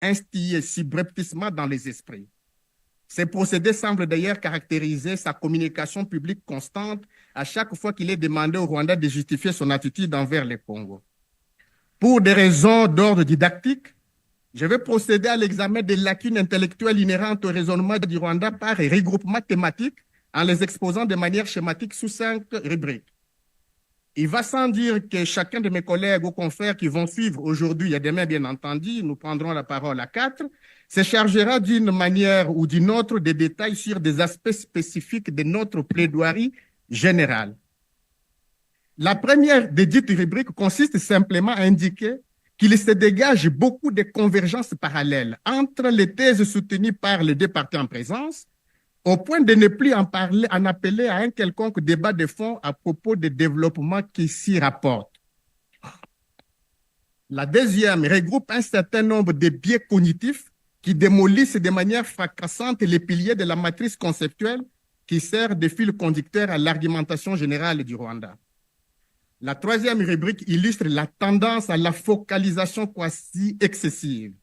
instillé subrepticement dans les esprits. Ces procédés semblent d'ailleurs caractériser sa communication publique constante à chaque fois qu'il est demandé au Rwanda de justifier son attitude envers le Congo. Pour des raisons d'ordre didactique, je vais procéder à l'examen des lacunes intellectuelles inhérentes au raisonnement du Rwanda par regroupement thématique en les exposant de manière schématique sous 5 rubriques. Il va sans dire que chacun de mes collègues ou confrères qui vont suivre aujourd'hui et demain, bien entendu, nous prendrons la parole à 4, se chargera d'une manière ou d'une autre des détails sur des aspects spécifiques de notre plaidoirie générale. La première des dites rubriques consiste simplement à indiquer qu'il se dégage beaucoup de convergences parallèles entre les thèses soutenues par les deux parties en présence, au point de ne plus en appeler à un quelconque débat de fond à propos des développements qui s'y rapportent. La deuxième regroupe un certain nombre de biais cognitifs qui démolissent de manière fracassante les piliers de la matrice conceptuelle qui sert de fil conducteur à l'argumentation générale du Rwanda. La troisième rubrique illustre la tendance à la focalisation quasi excessive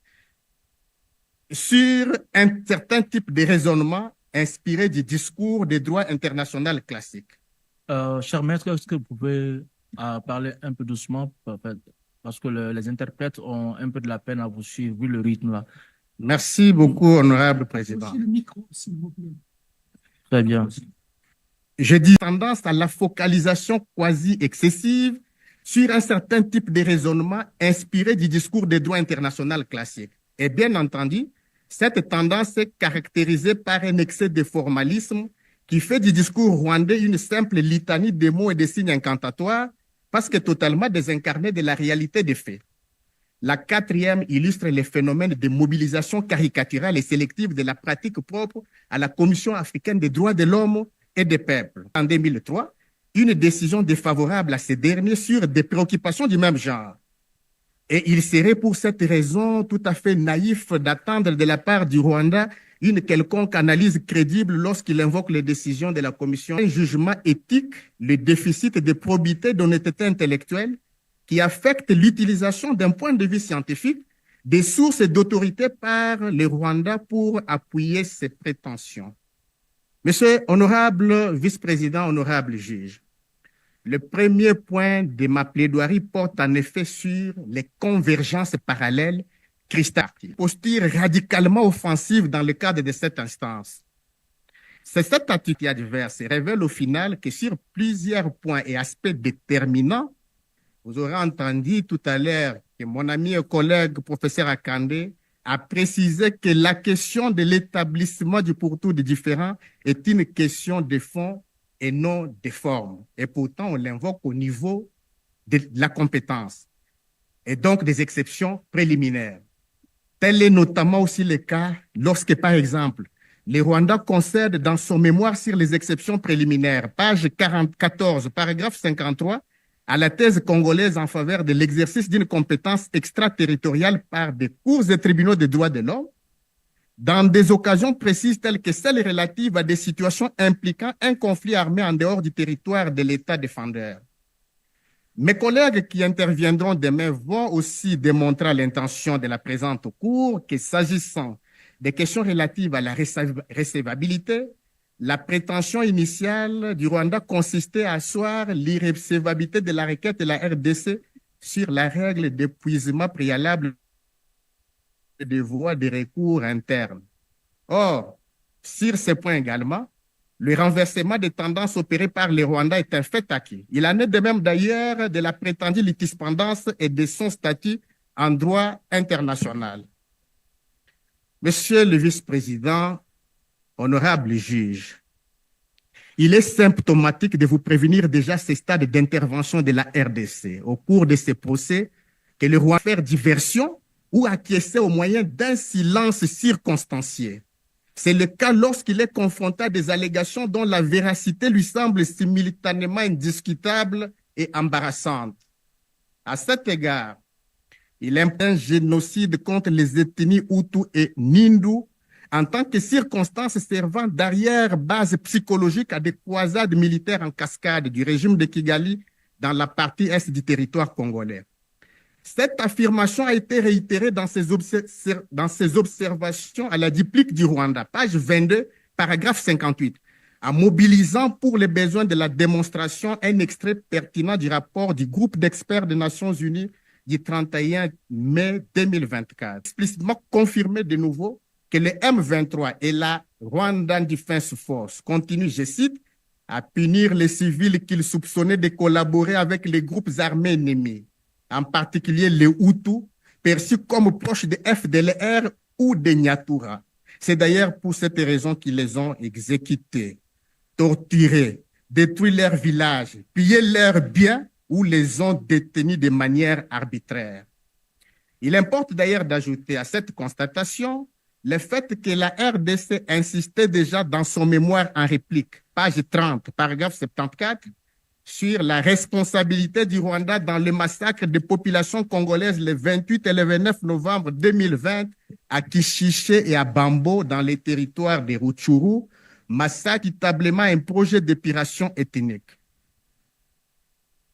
sur un certain type de raisonnement inspiré du discours des droits international classiques. Cher maître, est-ce que vous pouvez parler un peu doucement parce que les interprètes ont un peu de la peine à vous suivre vu le rythme là. Merci beaucoup, honorable président. Le micro, s'il vous plaît. Très bien. Je dis tendance à la focalisation quasi excessive sur un certain type de raisonnement inspiré du discours des droits international classiques. Et bien entendu, cette tendance est caractérisée par un excès de formalisme qui fait du discours rwandais une simple litanie de mots et de signes incantatoires parce que totalement désincarné de la réalité des faits. La quatrième illustre les phénomènes de mobilisation caricaturale et sélective de la pratique propre à la Commission africaine des droits de l'homme et des peuples. En 2003, une décision défavorable à ces derniers sur des préoccupations du même genre. Et il serait pour cette raison tout à fait naïf d'attendre de la part du Rwanda une quelconque analyse crédible lorsqu'il invoque les décisions de la Commission. Un jugement éthique, le déficit de probité, d'honnêteté intellectuelle qui affecte l'utilisation d'un point de vue scientifique des sources d'autorité par le Rwanda pour appuyer ses prétentions. Monsieur honorable vice-président, honorable juge, le premier point de ma plaidoirie porte en effet sur les convergences parallèles cristallisées, posture radicalement offensive dans le cadre de cette instance. C'est cette attitude adverse révèle au final que sur plusieurs points et aspects déterminants, vous aurez entendu tout à l'heure que mon ami et collègue professeur Akande a précisé que la question de l'établissement du pourtour des différends est une question de fond et non de forme. Et pourtant, on l'invoque au niveau de la compétence et donc des exceptions préliminaires. Tel est notamment aussi le cas lorsque, par exemple, le Rwanda concède dans son mémoire sur les exceptions préliminaires, page 14, paragraphe 53, à la thèse congolaise en faveur de l'exercice d'une compétence extraterritoriale par des cours et tribunaux des droits de l'homme, dans des occasions précises telles que celles relatives à des situations impliquant un conflit armé en dehors du territoire de l'État défendeur. Mes collègues qui interviendront demain vont aussi démontrer à l'intention de la présente cour que s'agissant des questions relatives à la recevabilité, la prétention initiale du Rwanda consistait à asseoir l'irrecevabilité de la requête de la RDC sur la règle d'épuisement préalable des voies de recours internes. Or, sur ce point également, le renversement des tendances opérées par le Rwanda est un fait acquis. Il en est de même d'ailleurs de la prétendue litispendance et de son statut en droit international. Monsieur le vice-président, honorable juge, il est symptomatique de vous prévenir déjà ces stades d'intervention de la RDC au cours de ces procès que le Rwanda fait diversion ou acquiescer au moyen d'un silence circonstancié. C'est le cas lorsqu'il est confronté à des allégations dont la véracité lui semble simultanément indiscutable et embarrassante. À cet égard, il est un génocide contre les ethnies Hutu et Nindu en tant que circonstance servant d'arrière-base psychologique à des croisades militaires en cascade du régime de Kigali dans la partie est du territoire congolais. Cette affirmation a été réitérée dans ses observations à la diptyque du Rwanda, page 22, paragraphe 58, en mobilisant pour les besoins de la démonstration un extrait pertinent du rapport du groupe d'experts des Nations Unies du 31 mai 2024, explicitement confirmé de nouveau que le M23 et la Rwandan Defense Force continuent, je cite, à punir les civils qu'ils soupçonnaient de collaborer avec les groupes armés ennemis, en particulier les Hutus, perçus comme proches de FDLR ou de Nyatura. C'est d'ailleurs pour cette raison qu'ils les ont exécutés, torturés, détruit leurs villages, pillé leurs biens ou les ont détenus de manière arbitraire. Il importe d'ailleurs d'ajouter à cette constatation le fait que la RDC insistait déjà dans son mémoire en réplique, page 30, paragraphe 74, sur la responsabilité du Rwanda dans le massacre des populations congolaises le 28 et le 29 novembre 2020 à Kishiché et à Bambo dans les territoires de Rutshuru, massacre établement un projet d'épuration ethnique.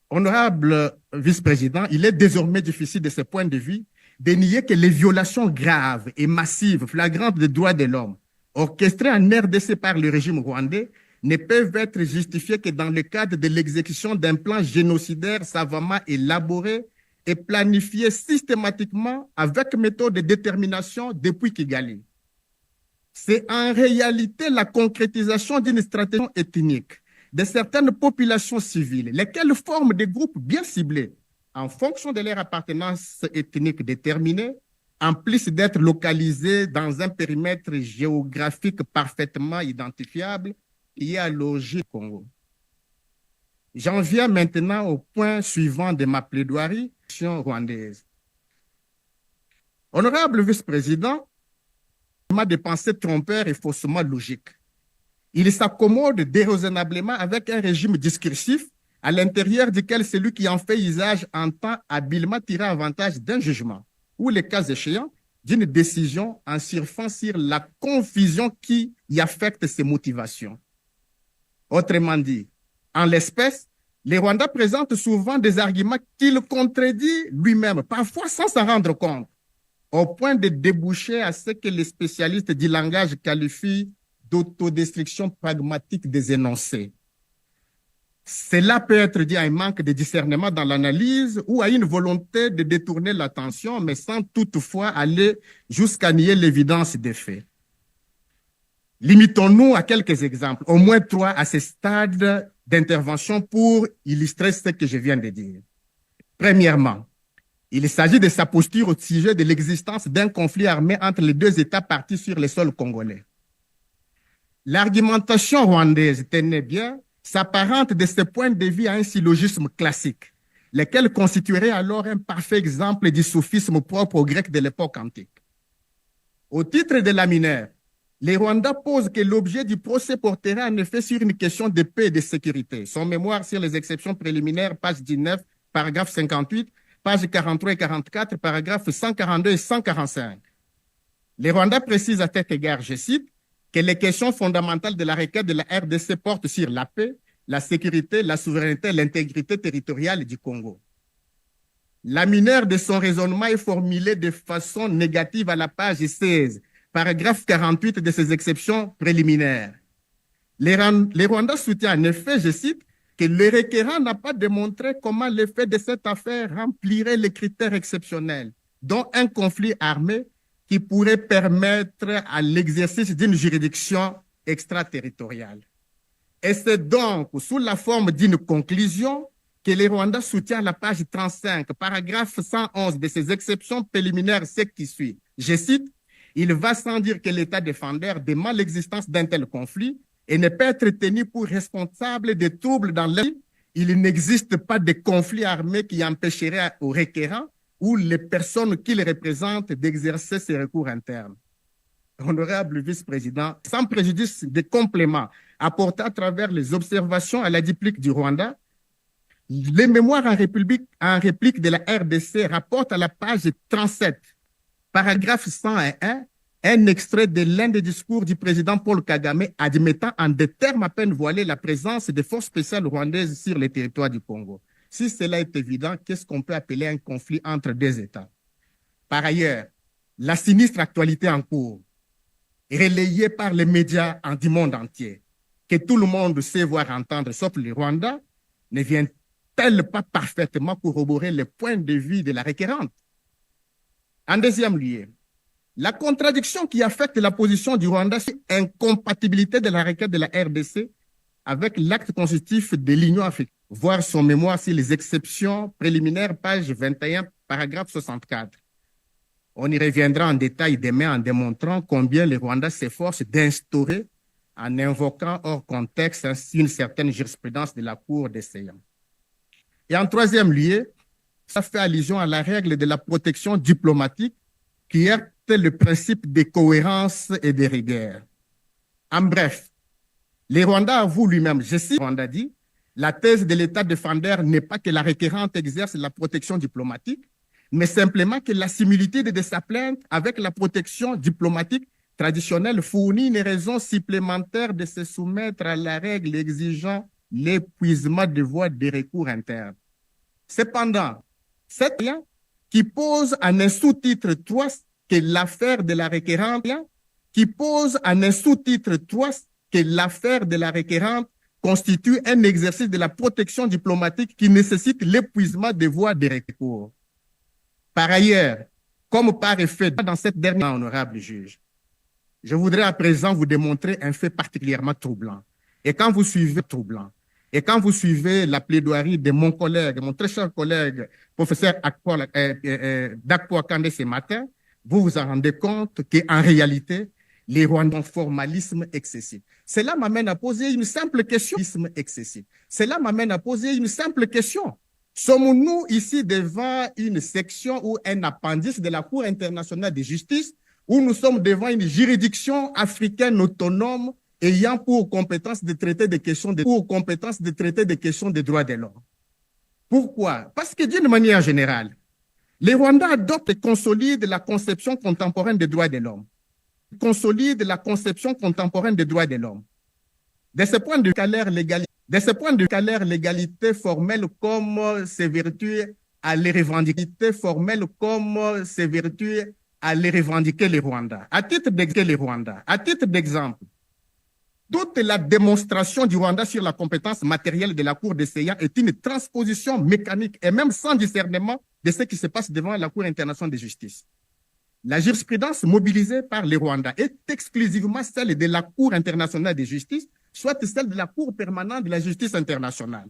Honorable vice-président, il est désormais difficile de ce point de vue de nier que les violations graves et massives, flagrantes des droits de l'homme, orchestrées en RDC par le régime rwandais, ne peuvent être justifiées que dans le cadre de l'exécution d'un plan génocidaire savamment élaboré et planifié systématiquement avec méthode de détermination depuis Kigali. C'est en réalité la concrétisation d'une stratégie ethnique de certaines populations civiles, lesquelles forment des groupes bien ciblés en fonction de leur appartenance ethnique déterminée, en plus d'être localisés dans un périmètre géographique parfaitement identifiable qui est à l'origine du Congo. J'en viens maintenant au point suivant de ma plaidoirie rwandaise. Honorable vice-président, des pensées trompeurs et faussement logiques. Il s'accommode déraisonnablement avec un régime discursif à l'intérieur duquel celui qui en fait usage entend habilement tirer avantage d'un jugement ou, le cas échéant, d'une décision en surfant sur la confusion qui y affecte ses motivations. Autrement dit, en l'espèce, le Rwanda présente souvent des arguments qu'il contredit lui-même, parfois sans s'en rendre compte, au point de déboucher à ce que les spécialistes du langage qualifient d'autodestruction pragmatique des énoncés. Cela peut être dû à un manque de discernement dans l'analyse ou à une volonté de détourner l'attention, mais sans toutefois aller jusqu'à nier l'évidence des faits. Limitons-nous à quelques exemples, au moins 3 à ce stade d'intervention pour illustrer ce que je viens de dire. Premièrement, il s'agit de sa posture au sujet de l'existence d'un conflit armé entre les deux États partis sur le sol congolais. L'argumentation rwandaise, tenez bien, s'apparente de ce point de vue à un syllogisme classique, lequel constituerait alors un parfait exemple du sophisme propre aux Grecs de l'époque antique. Au titre de la mineure, les Rwandais posent que l'objet du procès porterait en effet sur une question de paix et de sécurité. Son mémoire sur les exceptions préliminaires, page 19, paragraphe 58, page 43 et 44, paragraphes 142 et 145. Les Rwandais précisent à cet égard, je cite, que les questions fondamentales de la requête de la RDC portent sur la paix, la sécurité, la souveraineté et l'intégrité territoriale du Congo. La mineure de son raisonnement est formulée de façon négative à la page 16, paragraphe 48 de ces exceptions préliminaires. Les Rwandais soutiennent en effet, je cite, que le requérant n'a pas démontré comment l'effet de cette affaire remplirait les critères exceptionnels, dont un conflit armé qui pourrait permettre à l'exercice d'une juridiction extraterritoriale. Et c'est donc sous la forme d'une conclusion que les Rwandais soutiennent la page 35, paragraphe 111 de ces exceptions préliminaires, ce qui suit. Je cite, « Il va sans dire que l'État défendeur demande l'existence d'un tel conflit et ne peut être tenu pour responsable des troubles dans la vie. Il n'existe pas de conflit armé qui empêcherait aux requérants ou les personnes qu'ils représentent d'exercer ces recours internes. » Honorable vice-président, sans préjudice des compléments apportés à travers les observations à la diptyque du Rwanda, les mémoires en réplique de la RDC rapportent à la page 37, paragraphe 101, un extrait de l'un des discours du président Paul Kagame admettant en des termes à peine voilés la présence des forces spéciales rwandaises sur le territoire du Congo. Si cela est évident, qu'est-ce qu'on peut appeler un conflit entre deux États? Par ailleurs, la sinistre actualité en cours, relayée par les médias du monde entier, que tout le monde sait voir entendre, sauf le Rwanda, ne vient-elle pas parfaitement corroborer le point de vue de la requérante? En deuxième lieu, la contradiction qui affecte la position du Rwanda, c'est l'incompatibilité de la requête de la RDC avec l'acte constitutif de l'Union africaine. Voir son mémoire sur les exceptions préliminaires, page 21, paragraphe 64. On y reviendra en détail demain en démontrant combien le Rwanda s'efforce d'instaurer, en invoquant hors contexte une certaine jurisprudence de la Cour des CEIA. Et en troisième lieu, ça fait allusion à la règle de la protection diplomatique qui heurte le principe de cohérence et de rigueur. En bref, le Rwanda avoue lui-même, je cite, Rwanda dit, la thèse de l'État défendeur n'est pas que la requérante exerce la protection diplomatique, mais simplement que la similitude de sa plainte avec la protection diplomatique traditionnelle fournit une raison supplémentaire de se soumettre à la règle exigeant l'épuisement des voies de recours internes. Cependant, cette loi qui pose en un sous-titre 3 que l'affaire de la requérante, qui pose en un sous-titre 3 que l'affaire de la requérante constitue un exercice de la protection diplomatique qui nécessite l'épuisement des voies de recours. Par ailleurs, comme par effet dans cette dernière honorable juge, je voudrais à présent vous démontrer un fait particulièrement troublant. Et quand vous suivez la plaidoirie de mon collègue, mon très cher collègue, professeur Dakpo Akande ce matin, vous vous en rendez compte qu'en réalité, les Rwandais ont un formalisme excessif. Cela m'amène à poser une simple question. Cela m'amène à poser une simple question. Sommes-nous ici devant une section ou un appendice de la Cour internationale de justice ou nous sommes devant une juridiction africaine autonome ayant pour compétence de traiter des questions de droits de l'homme? Pourquoi? Parce que d'une manière générale, les Rwandais adoptent et consolident la conception contemporaine des droits de l'homme. De ce point de vue, l'égalité formelle comme ses vertus à les revendiquer les Rwandais. À titre d'exemple, toute la démonstration du Rwanda sur la compétence matérielle de la Cour des CEIA est une transposition mécanique et même sans discernement de ce qui se passe devant la Cour internationale de justice. La jurisprudence mobilisée par les Rwandais est exclusivement celle de la Cour internationale de justice, soit celle de la Cour permanente de la justice internationale.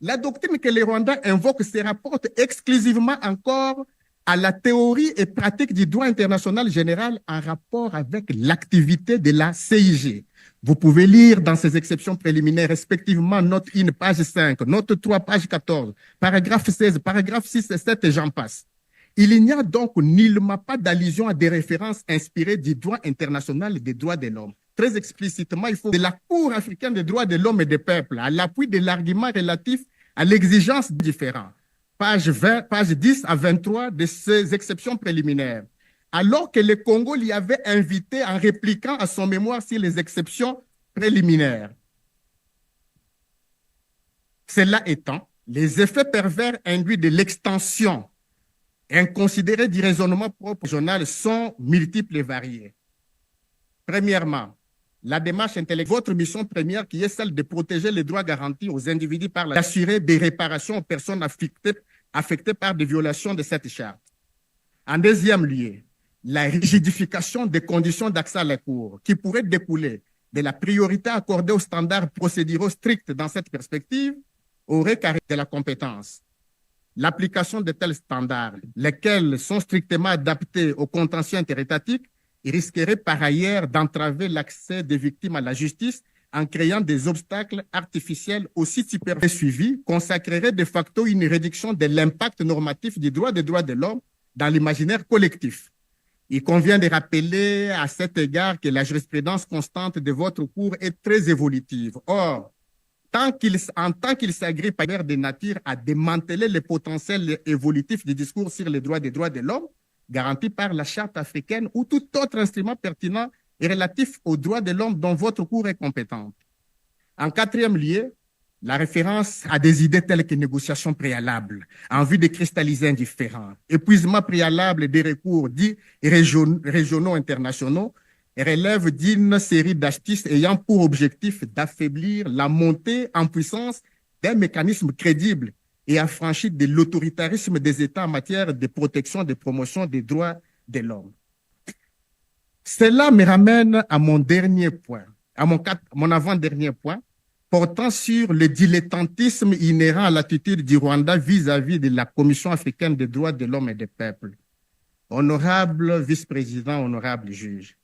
La doctrine que les Rwandais invoquent se rapporte exclusivement encore à la théorie et pratique du droit international général en rapport avec l'activité de la CIG. Vous pouvez lire dans ces exceptions préliminaires respectivement note 1, page 5, note 3, page 14, paragraphe 16, paragraphe 6 et 7 et j'en passe. Il n'y a donc nullement pas d'allusion à des références inspirées du droit international des droits de l'homme. Très explicitement, il faut de la Cour africaine des droits de l'homme et des peuples à l'appui de l'argument relatif à l'exigence différente. Page 10 à 23 de ces exceptions préliminaires. Alors que le Congo l'y avait invité en répliquant à son mémoire sur les exceptions préliminaires. Cela étant, les effets pervers induits de l'extension inconsidérée du raisonnement propre au journal sont multiples et variés. Premièrement, la démarche intellectuelle, votre mission première qui est celle de protéger les droits garantis aux individus par d'assurer des réparations aux personnes affectées par des violations de cette charte. En deuxième lieu, la rigidification des conditions d'accès à la Cour qui pourrait découler de la priorité accordée aux standards procéduraux stricts dans cette perspective aurait caractère de la compétence. L'application de tels standards, lesquels sont strictement adaptés aux contentieux interétatiques, risquerait par ailleurs d'entraver l'accès des victimes à la justice en créant des obstacles artificiels aussi super suivis, consacrerait de facto une réduction de l'impact normatif des droits de l'homme dans l'imaginaire collectif. Il convient de rappeler à cet égard que la jurisprudence constante de votre cours est très évolutive. Or, en tant qu'il s'agrippe par ailleurs de nature à démanteler le potentiel évolutif du discours sur les droits de l'homme, garanti par la Charte africaine ou tout autre instrument pertinent et relatif aux droits de l'homme dont votre cours est compétente. En quatrième lieu, la référence à des idées telles que négociations préalables en vue de cristalliser un différend, épuisement préalable des recours dits régionaux internationaux relève d'une série d'astuces ayant pour objectif d'affaiblir la montée en puissance d'un mécanisme crédible et affranchi de l'autoritarisme des États en matière de protection et de promotion des droits de l'homme. Cela me ramène à mon dernier point, à mon avant-dernier point, portant sur le dilettantisme inhérent à l'attitude du Rwanda vis-à-vis de la Commission africaine des droits de l'homme et des peuples. Honorable vice-président, honorable juge,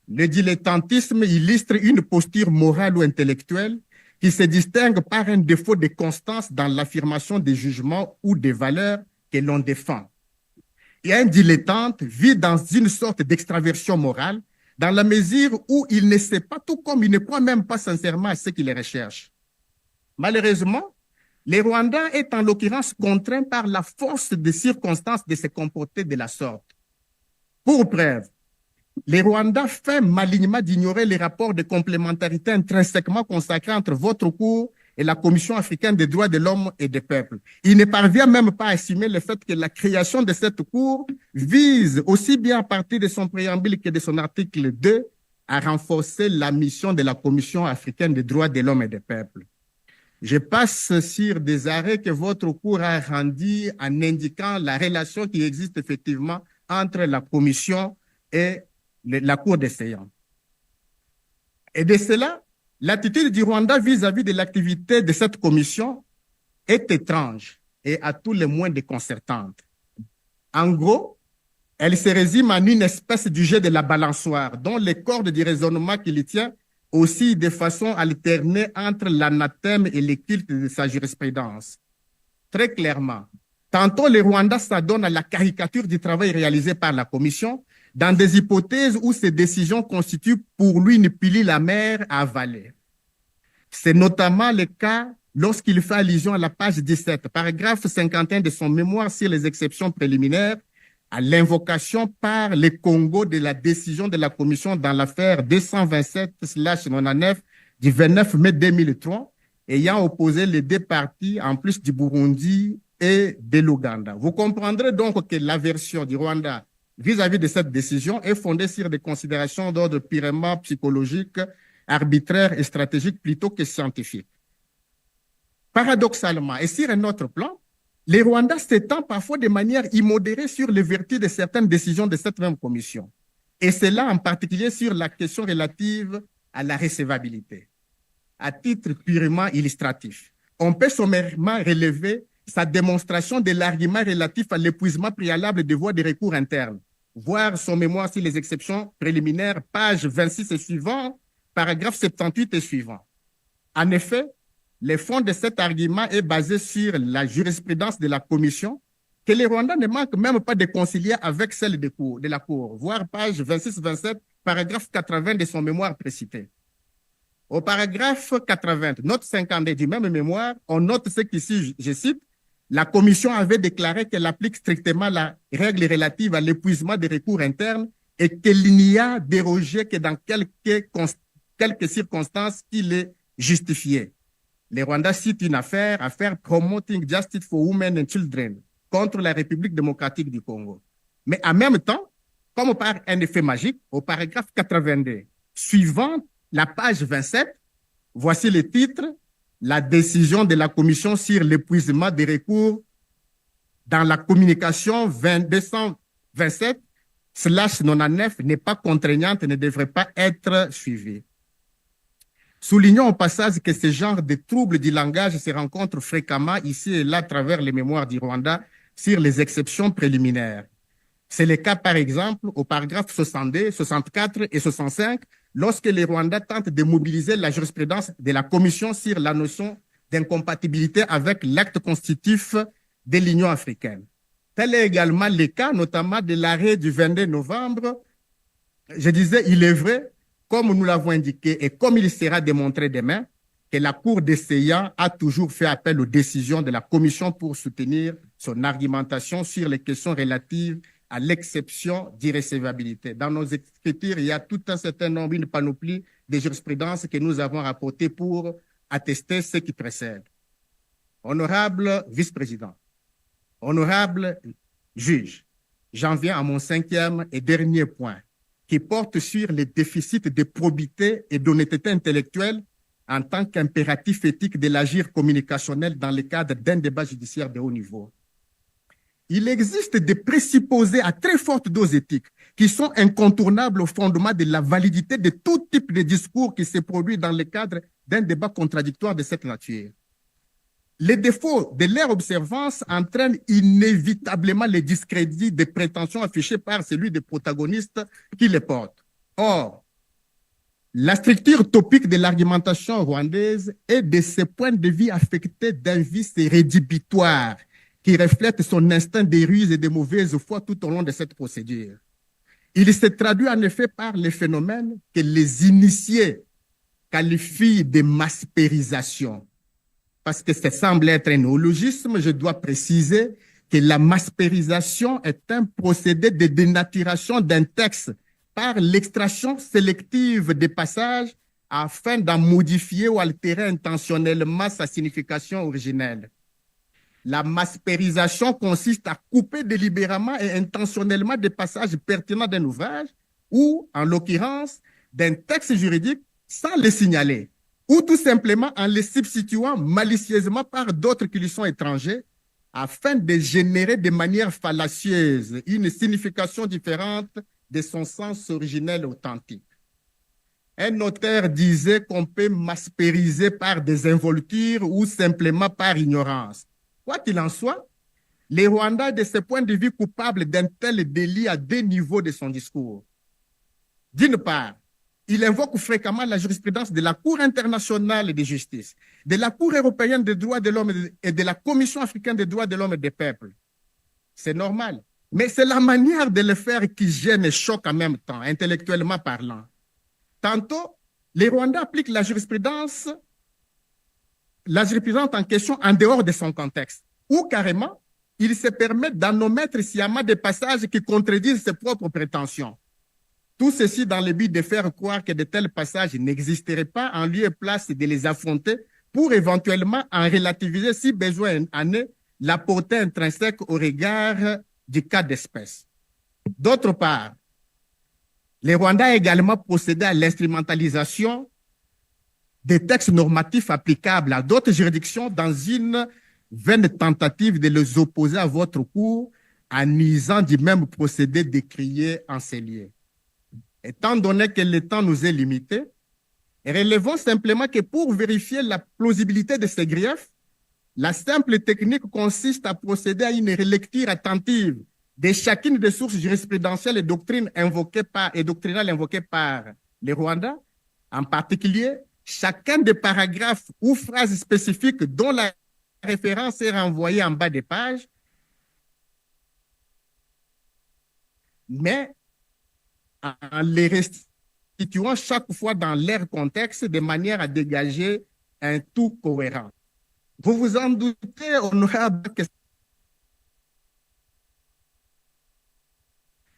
le dilettantisme illustre une posture morale ou intellectuelle qui se distingue par un défaut de constance dans l'affirmation des jugements ou des valeurs que l'on défend. Et un dilettante vit dans une sorte d'extraversion morale dans la mesure où il ne sait pas, tout comme il ne croit même pas sincèrement à ce qu'il recherche. Malheureusement, le Rwanda est en l'occurrence contraint par la force des circonstances de se comporter de la sorte. Pour preuve, le Rwanda fait malignement d'ignorer les rapports de complémentarité intrinsèquement consacrés entre votre cour et la Commission africaine des droits de l'homme et des peuples. Il ne parvient même pas à assumer le fait que la création de cette cour vise, aussi bien à partir de son préambule que de son article 2, à renforcer la mission de la Commission africaine des droits de l'homme et des peuples. Je passe sur des arrêts que votre cour a rendus en indiquant la relation qui existe effectivement entre la Commission et la Cour des séances. Et de cela, l'attitude du Rwanda vis-à-vis de l'activité de cette commission est étrange et à tout le moins déconcertante. En gros, elle se résume en une espèce de jeu de la balançoire dont les cordes du raisonnement qui le tient aussi de façon alternée entre l'anathème et les cultes de sa jurisprudence. Très clairement, tantôt le Rwanda s'adonne à la caricature du travail réalisé par la commission dans des hypothèses où ces décisions constituent pour lui une pilule amère à avaler. C'est notamment le cas lorsqu'il fait allusion à la page 17, paragraphe 51 de son mémoire sur les exceptions préliminaires, à l'invocation par les Congo de la décision de la Commission dans l'affaire 227/99 du 29 mai 2003, ayant opposé les deux parties, en plus du Burundi et de l'Ouganda. Vous comprendrez donc que la version du Rwanda vis-à-vis de cette décision est fondée sur des considérations d'ordre purement psychologique, arbitraire et stratégique plutôt que scientifique. Paradoxalement, et sur un autre plan, les Rwandais s'étendent parfois de manière immodérée sur les vertus de certaines décisions de cette même commission, et cela en particulier sur la question relative à la recevabilité. À titre purement illustratif, on peut sommairement relever sa démonstration de l'argument relatif à l'épuisement préalable des voies de recours internes, voir son mémoire sur les exceptions préliminaires, page 26 et suivant, paragraphe 78 et suivant. En effet, le fond de cet argument est basé sur la jurisprudence de la Commission, que les Rwandais ne manquent même pas de concilier avec celle de la Cour, voir page 26-27, paragraphe 80 de son mémoire précité. Au paragraphe 80, note 50 du même mémoire, on note ce qu'ici, je cite, la Commission avait déclaré qu'elle applique strictement la règle relative à l'épuisement des recours internes et qu'il n'y a dérogé que dans quelques circonstances qui les justifiaient. Les Rwandais citent une affaire Promoting Justice for Women and Children contre la République démocratique du Congo. Mais en même temps, comme par un effet magique, au paragraphe 82, suivant la page 27, voici le titre, la décision de la Commission sur l'épuisement des recours dans la communication 227/99 n'est pas contraignante et ne devrait pas être suivie. Soulignons au passage que ce genre de troubles du langage se rencontrent fréquemment ici et là à travers les mémoires du Rwanda sur les exceptions préliminaires. C'est le cas, par exemple, au paragraphe 62, 64 et 65, lorsque les Rwandais tentent de mobiliser la jurisprudence de la Commission sur la notion d'incompatibilité avec l'acte constitutif de l'Union africaine. Tel est également le cas, notamment de l'arrêt du 22 novembre. Je disais, il est vrai, comme nous l'avons indiqué et comme il sera démontré demain, que la Cour des séances a toujours fait appel aux décisions de la Commission pour soutenir son argumentation sur les questions relatives à l'exception d'irrécevabilité. Dans nos écritures, il y a tout un certain nombre, une panoplie de jurisprudences que nous avons rapportées pour attester ce qui précède. Honorable vice-président, honorable juge, j'en viens à mon cinquième et dernier point, qui porte sur les déficits de probité et d'honnêteté intellectuelle en tant qu'impératif éthique de l'agir communicationnel dans le cadre d'un débat judiciaire de haut niveau. Il existe des présupposés à très forte dose éthique qui sont incontournables au fondement de la validité de tout type de discours qui se produit dans le cadre d'un débat contradictoire de cette nature. Les défauts de leur observance entraînent inévitablement le discrédit des prétentions affichées par celui des protagonistes qui les portent. Or, la structure topique de l'argumentation rwandaise est de ce point de vue affectée d'un vice rédhibitoire qui reflète son instinct de ruse et de mauvaise foi tout au long de cette procédure. Il se traduit en effet par les phénomènes que les initiés qualifient de maspérisation. Parce que ça semble être un néologisme, je dois préciser que la maspérisation est un procédé de dénaturation d'un texte par l'extraction sélective des passages afin d'en modifier ou altérer intentionnellement sa signification originelle. La maspérisation consiste à couper délibérément et intentionnellement des passages pertinents d'un ouvrage ou, en l'occurrence, d'un texte juridique sans les signaler, ou tout simplement en les substituant malicieusement par d'autres qui lui sont étrangers, afin de générer de manière fallacieuse une signification différente de son sens originel authentique. Un auteur disait qu'on peut maspériser par désinvolture ou simplement par ignorance. Quoi qu'il en soit, le Rwanda est de ce point de vue coupable d'un tel délit à deux niveaux de son discours. D'une part, il invoque fréquemment la jurisprudence de la Cour internationale de justice, de la Cour européenne des droits de l'homme et de la Commission africaine des droits de l'homme et des peuples. C'est normal, mais c'est la manière de le faire qui gêne et choque en même temps, intellectuellement parlant. Tantôt, les Rwandais appliquent la jurisprudence en question en dehors de son contexte, ou carrément, ils se permettent d'en omettre sciemment des passages qui contredisent ses propres prétentions. Tout ceci dans le but de faire croire que de tels passages n'existeraient pas en lieu et place de les affronter pour éventuellement en relativiser si besoin en est la portée intrinsèque au regard du cas d'espèce. D'autre part, les Rwandais ont également procédé à l'instrumentalisation des textes normatifs applicables à d'autres juridictions dans une vaine tentative de les opposer à votre cours en usant du même procédé décrié en ces lieux. Étant donné que le temps nous est limité, relevons simplement que pour vérifier la plausibilité de ces griefs, la simple technique consiste à procéder à une relecture attentive de chacune des sources jurisprudentielles et doctrinales invoquées par les Rwandais, en particulier chacun des paragraphes ou phrases spécifiques dont la référence est renvoyée en bas des pages, mais en les restituant chaque fois dans leur contexte de manière à dégager un tout cohérent. Vous vous en doutez, honorable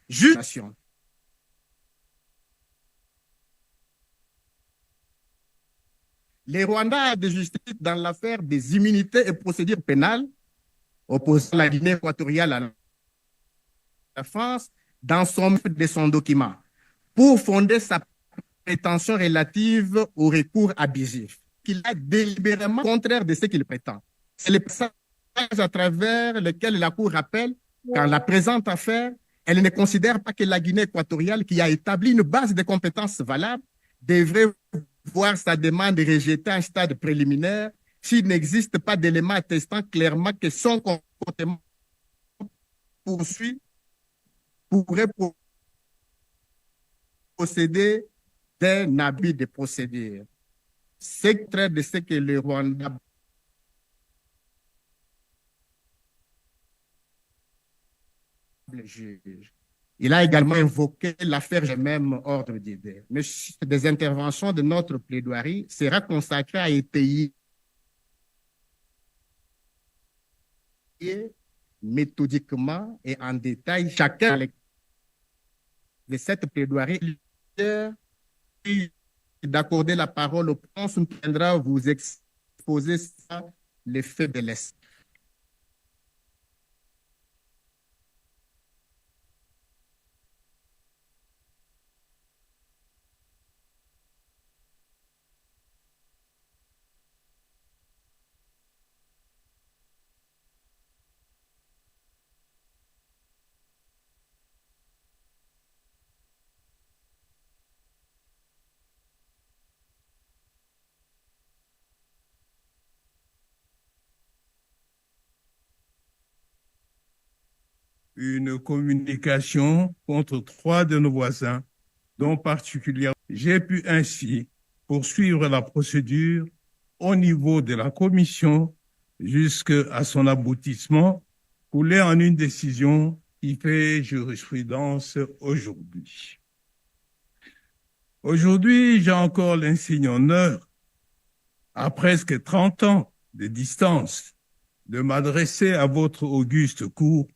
juge. Les Rwandais de justice dans l'affaire des immunités et procédures pénales opposant la Guinée équatoriale à la France dans son document pour fonder sa prétention relative au recours abusif, qu'il a délibérément contraire de ce qu'il prétend. C'est le passage à travers lequel la Cour rappelle qu'en la présente affaire, elle ne considère pas que la Guinée équatoriale, qui a établi une base de compétences valable, devrait voir sa demande rejetée à un stade préliminaire s'il n'existe pas d'éléments attestant clairement que son comportement pourrait procéder d'un abus de procédure. C'est très de ce que le Rwanda juge. Il a également invoqué l'affaire du même ordre d'idées. Mais des interventions de notre plaidoirie sera consacrée à étayer méthodiquement et en détail chacun de cette plaidoirie. D'accorder la parole au prince, nous viendra vous expliquer exposer ça, les faits de l'Est. Une communication contre 3 de nos voisins, dont particulièrement j'ai pu ainsi poursuivre la procédure au niveau de la commission jusqu'à son aboutissement, couler en une décision qui fait jurisprudence aujourd'hui. Aujourd'hui, j'ai encore l'insigne honneur, à presque 30 ans de distance, de m'adresser à votre auguste cour,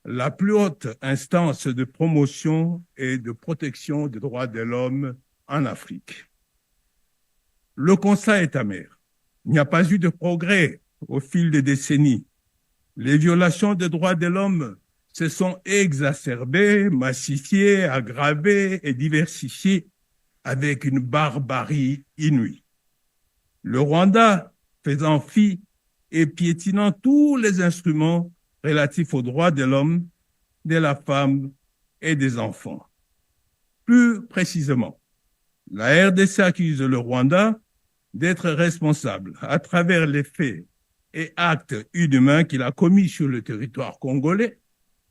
la plus haute instance de promotion et de protection des droits de l'homme en Afrique. Le constat est amer. Il n'y a pas eu de progrès au fil des décennies. Les violations des droits de l'homme se sont exacerbées, massifiées, aggravées et diversifiées avec une barbarie inouïe. Le Rwanda faisant fi et piétinant tous les instruments relatifs aux droits de l'homme, de la femme et des enfants. Plus précisément, la RDC accuse le Rwanda d'être responsable à travers les faits et actes inhumains qu'il a commis sur le territoire congolais,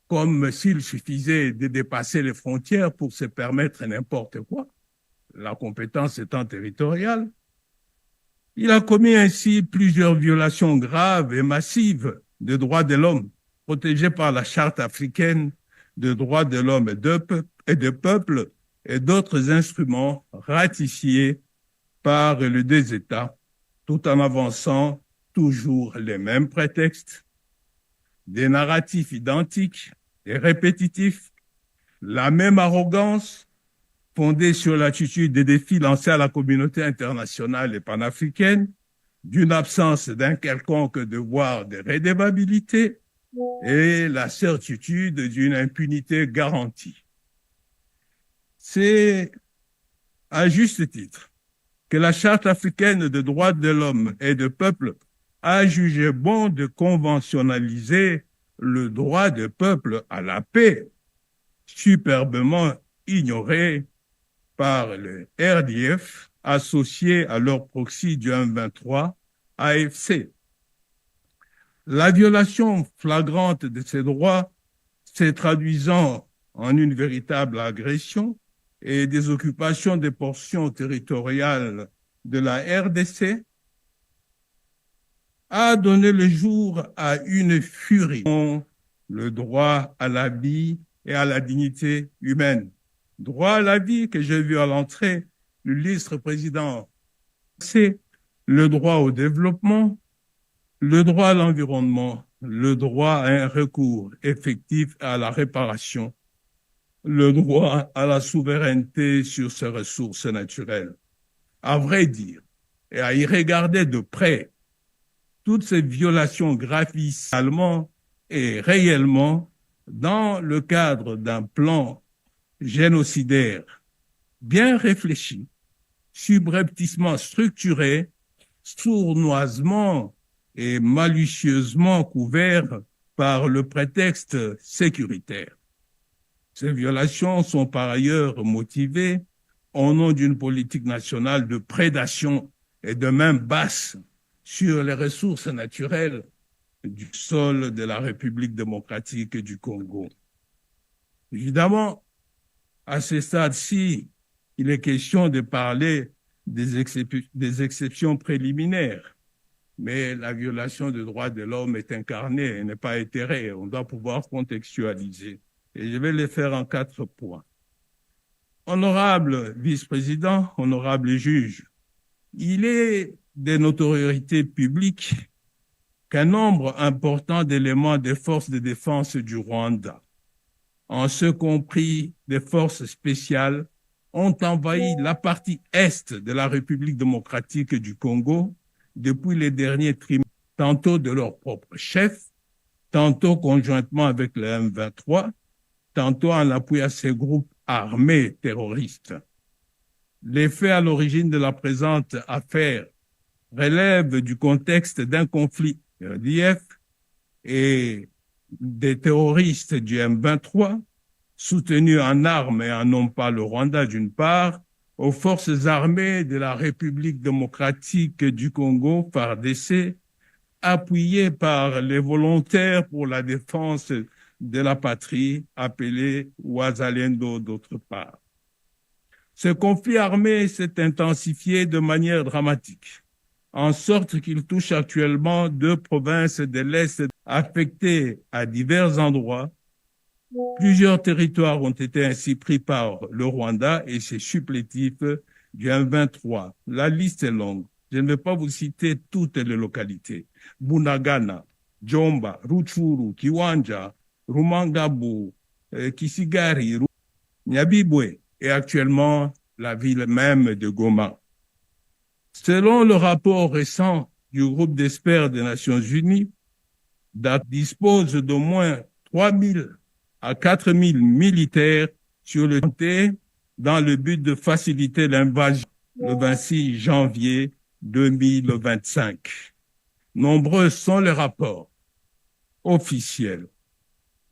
comme s'il suffisait de dépasser les frontières pour se permettre n'importe quoi, la compétence étant territoriale. Il a commis ainsi plusieurs violations graves et massives des droits de l'homme, protégés par la Charte africaine des droits de l'homme et des peuples et d'autres instruments ratifiés par les deux États, tout en avançant toujours les mêmes prétextes, des narratifs identiques et répétitifs, la même arrogance fondée sur l'attitude des défis lancés à la communauté internationale et panafricaine, d'une absence d'un quelconque devoir de redevabilité et la certitude d'une impunité garantie. C'est à juste titre que la Charte africaine des droits de l'homme et des peuples a jugé bon de conventionnaliser le droit des peuples à la paix, superbement ignoré par le RDF associé à leur proxy du M23, AFC. La violation flagrante de ces droits s'est traduisant en une véritable agression et des occupations des portions territoriales de la RDC a donné le jour à une furie. Le droit à la vie et à la dignité humaine. Droit à la vie que j'ai vu à l'entrée du l'illustre président. C'est le droit au développement, le droit à l'environnement, le droit à un recours effectif à la réparation, le droit à la souveraineté sur ses ressources naturelles. À vrai dire, et à y regarder de près, toutes ces violations gravissent et réellement dans le cadre d'un plan génocidaire bien réfléchi, subrepticement structuré, sournoisement et malicieusement couvert par le prétexte sécuritaire. Ces violations sont par ailleurs motivées au nom d'une politique nationale de prédation et de main basse sur les ressources naturelles du sol de la République démocratique du Congo. Évidemment, à ce stade-ci, il est question de parler des exceptions préliminaires, mais la violation des droits de l'homme est incarnée et n'est pas éthérée. On doit pouvoir contextualiser. Et je vais les faire en 4 points. Honorable vice-président, honorable juge, il est de notoriété publique qu'un nombre important d'éléments des forces de défense du Rwanda, en ce compris des forces spéciales, ont envahi la partie est de la République démocratique du Congo depuis les derniers trimestres, tantôt de leur propre chef, tantôt conjointement avec le M23, tantôt en appui à ces groupes armés terroristes. Les faits à l'origine de la présente affaire relèvent du contexte d'un conflit RDF et des terroristes du M23, soutenus en armes et en non pas le Rwanda d'une part, aux forces armées de la République démocratique du Congo, FARDC, appuyées par les volontaires pour la défense de la patrie, appelés Wazalendo d'autre part. Ce conflit armé s'est intensifié de manière dramatique, en sorte qu'il touche actuellement 2 provinces de l'Est affectées à divers endroits. Plusieurs territoires ont été ainsi pris par le Rwanda et ses supplétifs du M23. La liste est longue. Je ne vais pas vous citer toutes les localités. Bunagana, Djomba, Rutshuru, Kiwanja, Rumangabo, Kisigari, Nyabibwe et actuellement la ville même de Goma. Selon le rapport récent du groupe d'experts des Nations Unies, DAC dispose d'au moins 3 000 à 4 000 militaires sur le terrain dans le but de faciliter l'invasion le 26 janvier 2025. Nombreux sont les rapports officiels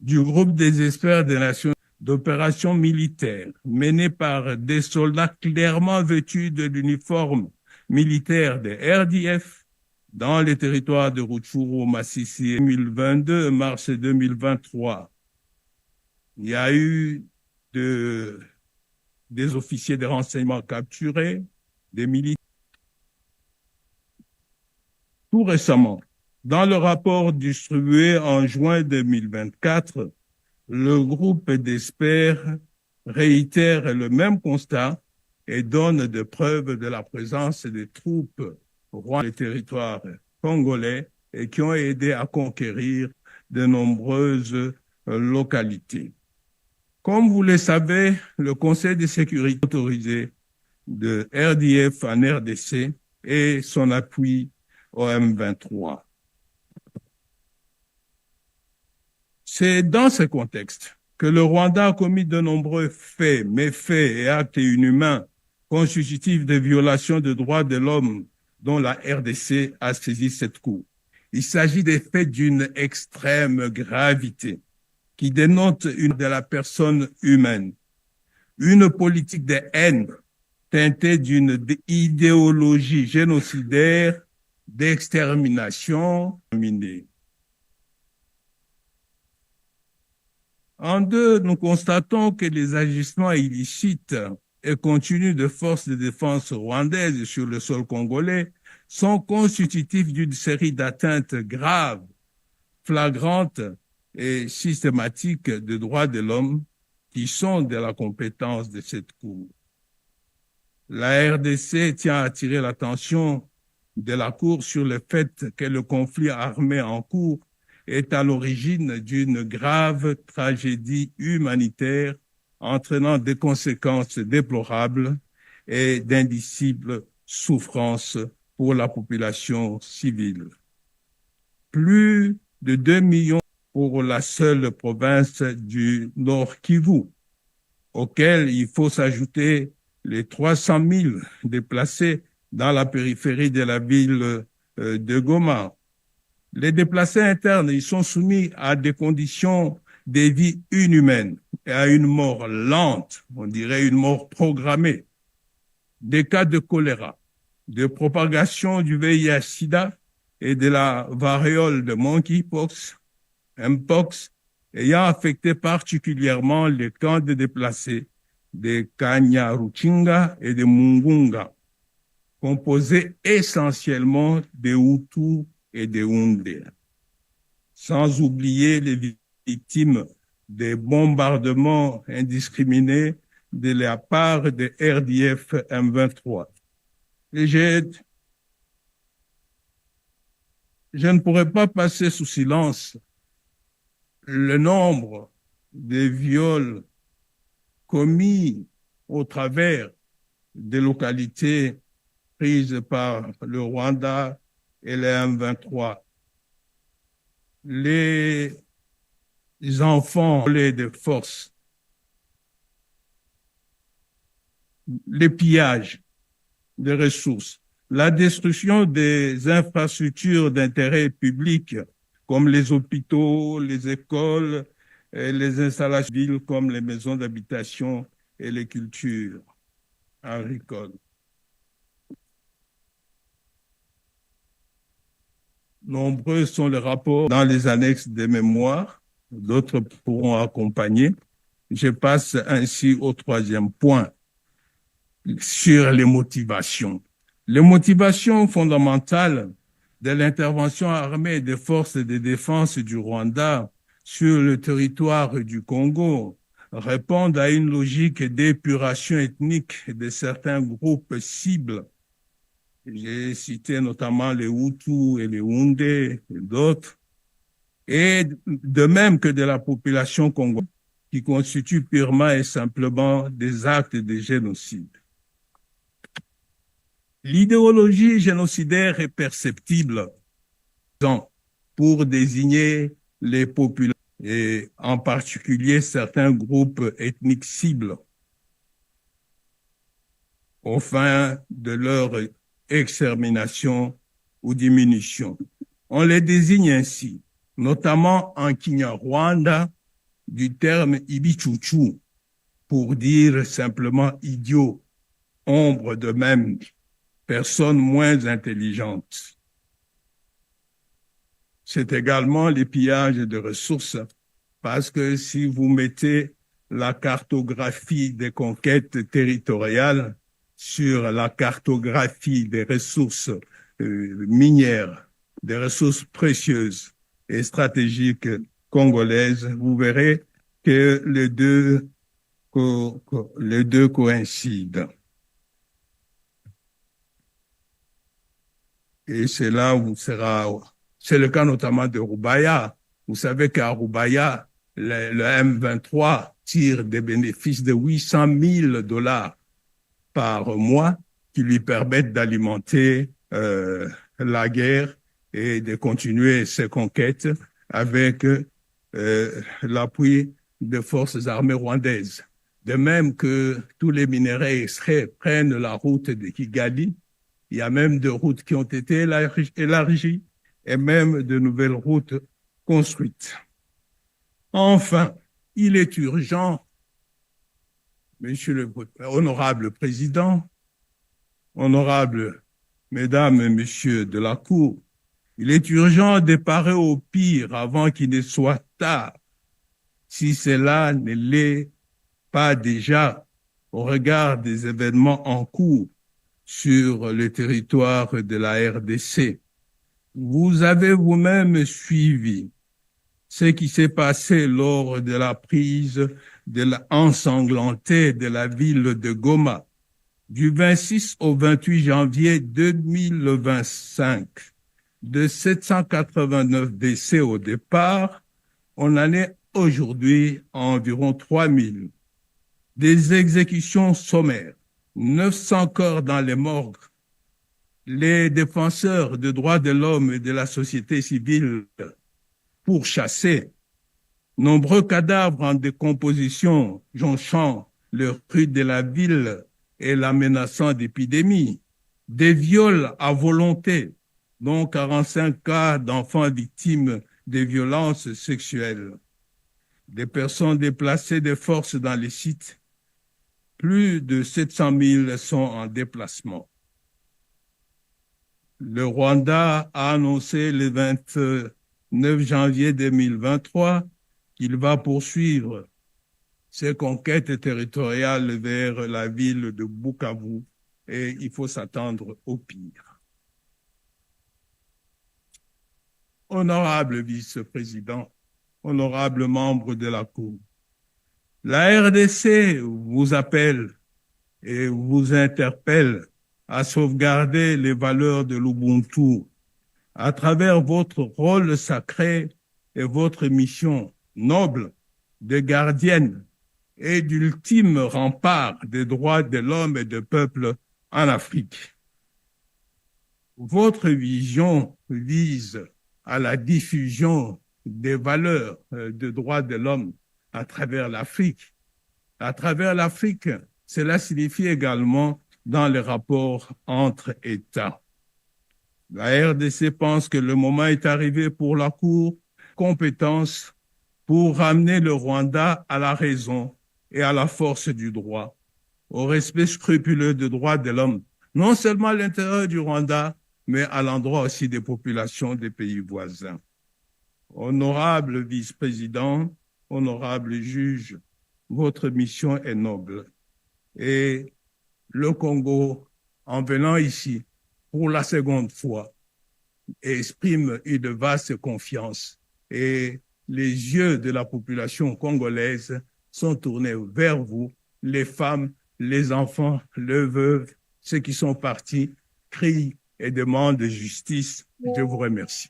du groupe des experts des Nations d'opérations militaires menées par des soldats clairement vêtus de l'uniforme militaire des RDF dans les territoires de Rutshuru, Masisi 2022, mars 2023. Il y a eu des officiers de renseignement capturés, des militaires. Tout récemment, dans le rapport distribué en juin 2024, le groupe d'experts réitère le même constat et donne des preuves de la présence des troupes dans les territoires congolais et qui ont aidé à conquérir de nombreuses localités. Comme vous le savez, le Conseil de sécurité autorisé de RDF en RDC et son appui au M23. C'est dans ce contexte que le Rwanda a commis de nombreux faits, méfaits et actes inhumains constitutifs de violations de droits de l'homme dont la RDC a saisi cette cour. Il s'agit des faits d'une extrême gravité qui dénotent une de la personne humaine, une politique de haine teintée d'une idéologie génocidaire d'extermination terminée. En deux, nous constatons que les agissements illicites et continus de forces de défense rwandaises sur le sol congolais sont constitutifs d'une série d'atteintes graves, flagrantes et systématiques de droits de l'homme qui sont de la compétence de cette Cour. La RDC tient à attirer l'attention de la Cour sur le fait que le conflit armé en cours est à l'origine d'une grave tragédie humanitaire entraînant des conséquences déplorables et d'indicibles souffrances pour la population civile. Plus de 2 millions pour la seule province du Nord Kivu, auquel il faut s'ajouter les 300 000 déplacés dans la périphérie de la ville de Goma. Les déplacés internes, ils sont soumis à des conditions de vie inhumaines et à une mort lente, on dirait une mort programmée. Des cas de choléra, de propagation du VIH-Sida et de la variole de monkeypox, Mpox, ayant affecté particulièrement les camps de déplacés de Kanyaruchinga et de Mungunga, composés essentiellement de Hutus et de Hundé, sans oublier les victimes des bombardements indiscriminés de la part de RDF M23. Et je ne pourrais pas passer sous silence le nombre de viols commis au travers des localités prises par le Rwanda et le M23. Les enfants de force, les pillages des ressources, la destruction des infrastructures d'intérêt public comme les hôpitaux, les écoles, et les installations civiles comme les maisons d'habitation et les cultures agricoles. Nombreux sont les rapports dans les annexes des mémoires, d'autres pourront accompagner. Je passe ainsi au troisième point, sur les motivations. Les motivations fondamentales de l'intervention armée des forces de défense du Rwanda sur le territoire du Congo répondent à une logique d'épuration ethnique de certains groupes cibles. J'ai cité notamment les Hutus et les Houndés et d'autres, et de même que de la population congolaise, qui constituent purement et simplement des actes de génocide. L'idéologie génocidaire est perceptible pour désigner les populations et en particulier certains groupes ethniques cibles aux fins de leur extermination ou diminution. On les désigne ainsi, notamment en Kinyarwanda, du terme Ibichuchu, pour dire simplement idiot, ombre de même, personne moins intelligente. C'est également les pillages de ressources, parce que si vous mettez la cartographie des conquêtes territoriales sur la cartographie des ressources minières, des ressources précieuses et stratégiques congolaises, vous verrez que les deux coïncident. Et c'est là où c'est le cas notamment de Roubaïa. Vous savez qu'à Roubaïa, le M23 tire des bénéfices de 800 000 $ par mois qui lui permettent d'alimenter la guerre et de continuer ses conquêtes avec l'appui des forces armées rwandaises. De même que tous les minerais extraits prennent la route de Kigali, il y a même des routes qui ont été élargies et même de nouvelles routes construites. Enfin, il est urgent, Monsieur le honorable président, honorables mesdames et messieurs de la Cour, il est urgent de parer au pire avant qu'il ne soit tard, si cela ne l'est pas déjà au regard des événements en cours sur le territoire de la RDC. Vous avez vous-même suivi ce qui s'est passé lors de la prise de ensanglantée de la ville de Goma du 26 au 28 janvier 2025. De 789 décès au départ, on en est aujourd'hui à environ 3000. Des exécutions sommaires, 900 corps dans les morgues. Les défenseurs des droits de l'homme et de la société civile pourchassés. Nombreux cadavres en décomposition jonchant les rues de la ville et la menaçant d'épidémie. Des viols à volonté, dont 45 cas d'enfants victimes de violences sexuelles. Des personnes déplacées de force dans les sites. Plus de 700 000 sont en déplacement. Le Rwanda a annoncé le 29 janvier 2023 qu'il va poursuivre ses conquêtes territoriales vers la ville de Bukavu et il faut s'attendre au pire. Honorable vice-président, honorable membre de la Cour, la RDC vous appelle et vous interpelle à sauvegarder les valeurs de l'Ubuntu à travers votre rôle sacré et votre mission noble de gardienne et d'ultime rempart des droits de l'homme et du peuple en Afrique. votre vision vise à la diffusion des valeurs de droits de l'homme à travers l'Afrique. À travers l'Afrique, cela signifie également dans les rapports entre États. La RDC pense que le moment est arrivé pour la Cour compétence pour ramener le Rwanda à la raison et à la force du droit, au respect scrupuleux des droits de l'homme, non seulement à l'intérieur du Rwanda, mais à l'endroit aussi des populations des pays voisins. Honorable vice-président, honorable juge, votre mission est noble. Et le Congo, en venant ici pour la seconde fois, exprime une vaste confiance et les yeux de la population congolaise sont tournés vers vous, les femmes, les enfants, les veuves, ceux qui sont partis, crient et demandent justice. Je vous remercie.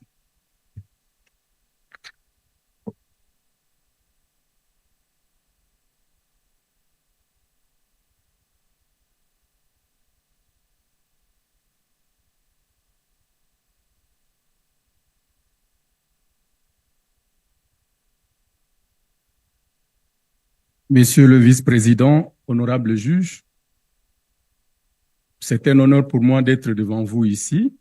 Monsieur le vice-président, honorable juge, c'est un honneur pour moi d'être devant vous ici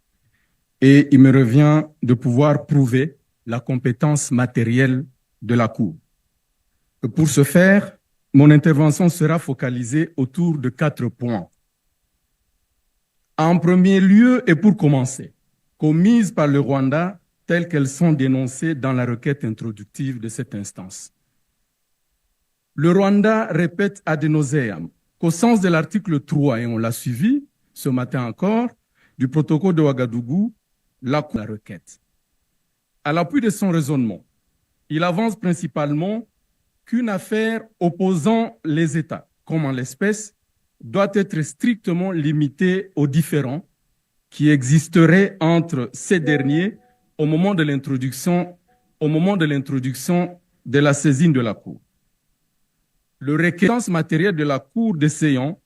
et il me revient de pouvoir prouver la compétence matérielle de la Cour. Pour ce faire, mon intervention sera focalisée autour de 4 points. En premier lieu, et pour commencer, commises par le Rwanda telles qu'elles sont dénoncées dans la requête introductive de cette instance. Le Rwanda répète ad nauseam qu'au sens de l'article 3, et on l'a suivi ce matin encore, du protocole de Ouagadougou, la Cour de la requête. À l'appui de son raisonnement, il avance principalement qu'une affaire opposant les États, comme en l'espèce, doit être strictement limitée aux différends qui existeraient entre ces derniers au moment de l'introduction de la saisine de la Cour. Le requérance matérielle de la Cour des Séons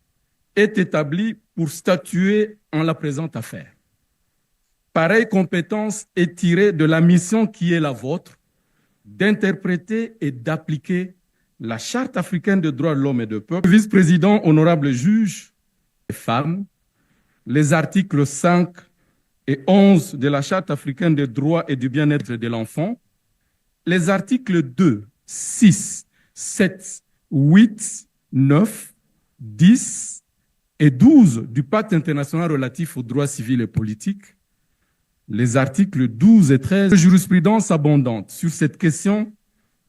est établi pour statuer en la présente affaire. Pareille compétence est tirée de la mission qui est la vôtre d'interpréter et d'appliquer la Charte africaine des droits de l'homme et du peuple. Vice-président, honorable juge des femmes, les articles 5 et 11 de la Charte africaine des droits et du bien-être de l'enfant, les articles 2, 6, 7, 8, 9, 10 et 12 du Pacte international relatif aux droits civils et politiques, les articles 12 et 13 de jurisprudence abondante sur cette question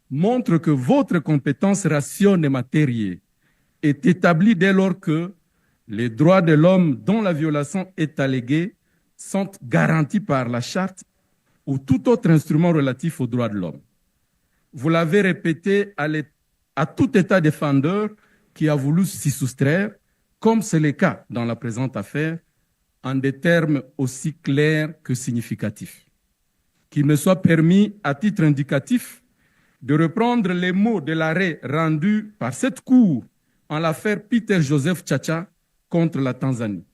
montrent que votre compétence rationnelle et matérielle est établie dès lors que les droits de l'homme dont la violation est alléguée sont garantis par la Charte ou tout autre instrument relatif aux droits de l'homme. Vous l'avez répété à tout État défendeur qui a voulu s'y soustraire, comme c'est le cas dans la présente affaire, en des termes aussi clairs que significatifs. Qu'il me soit permis, à titre indicatif, de reprendre les mots de l'arrêt rendu par cette Cour en l'affaire Peter Joseph Tchatcha contre la Tanzanie.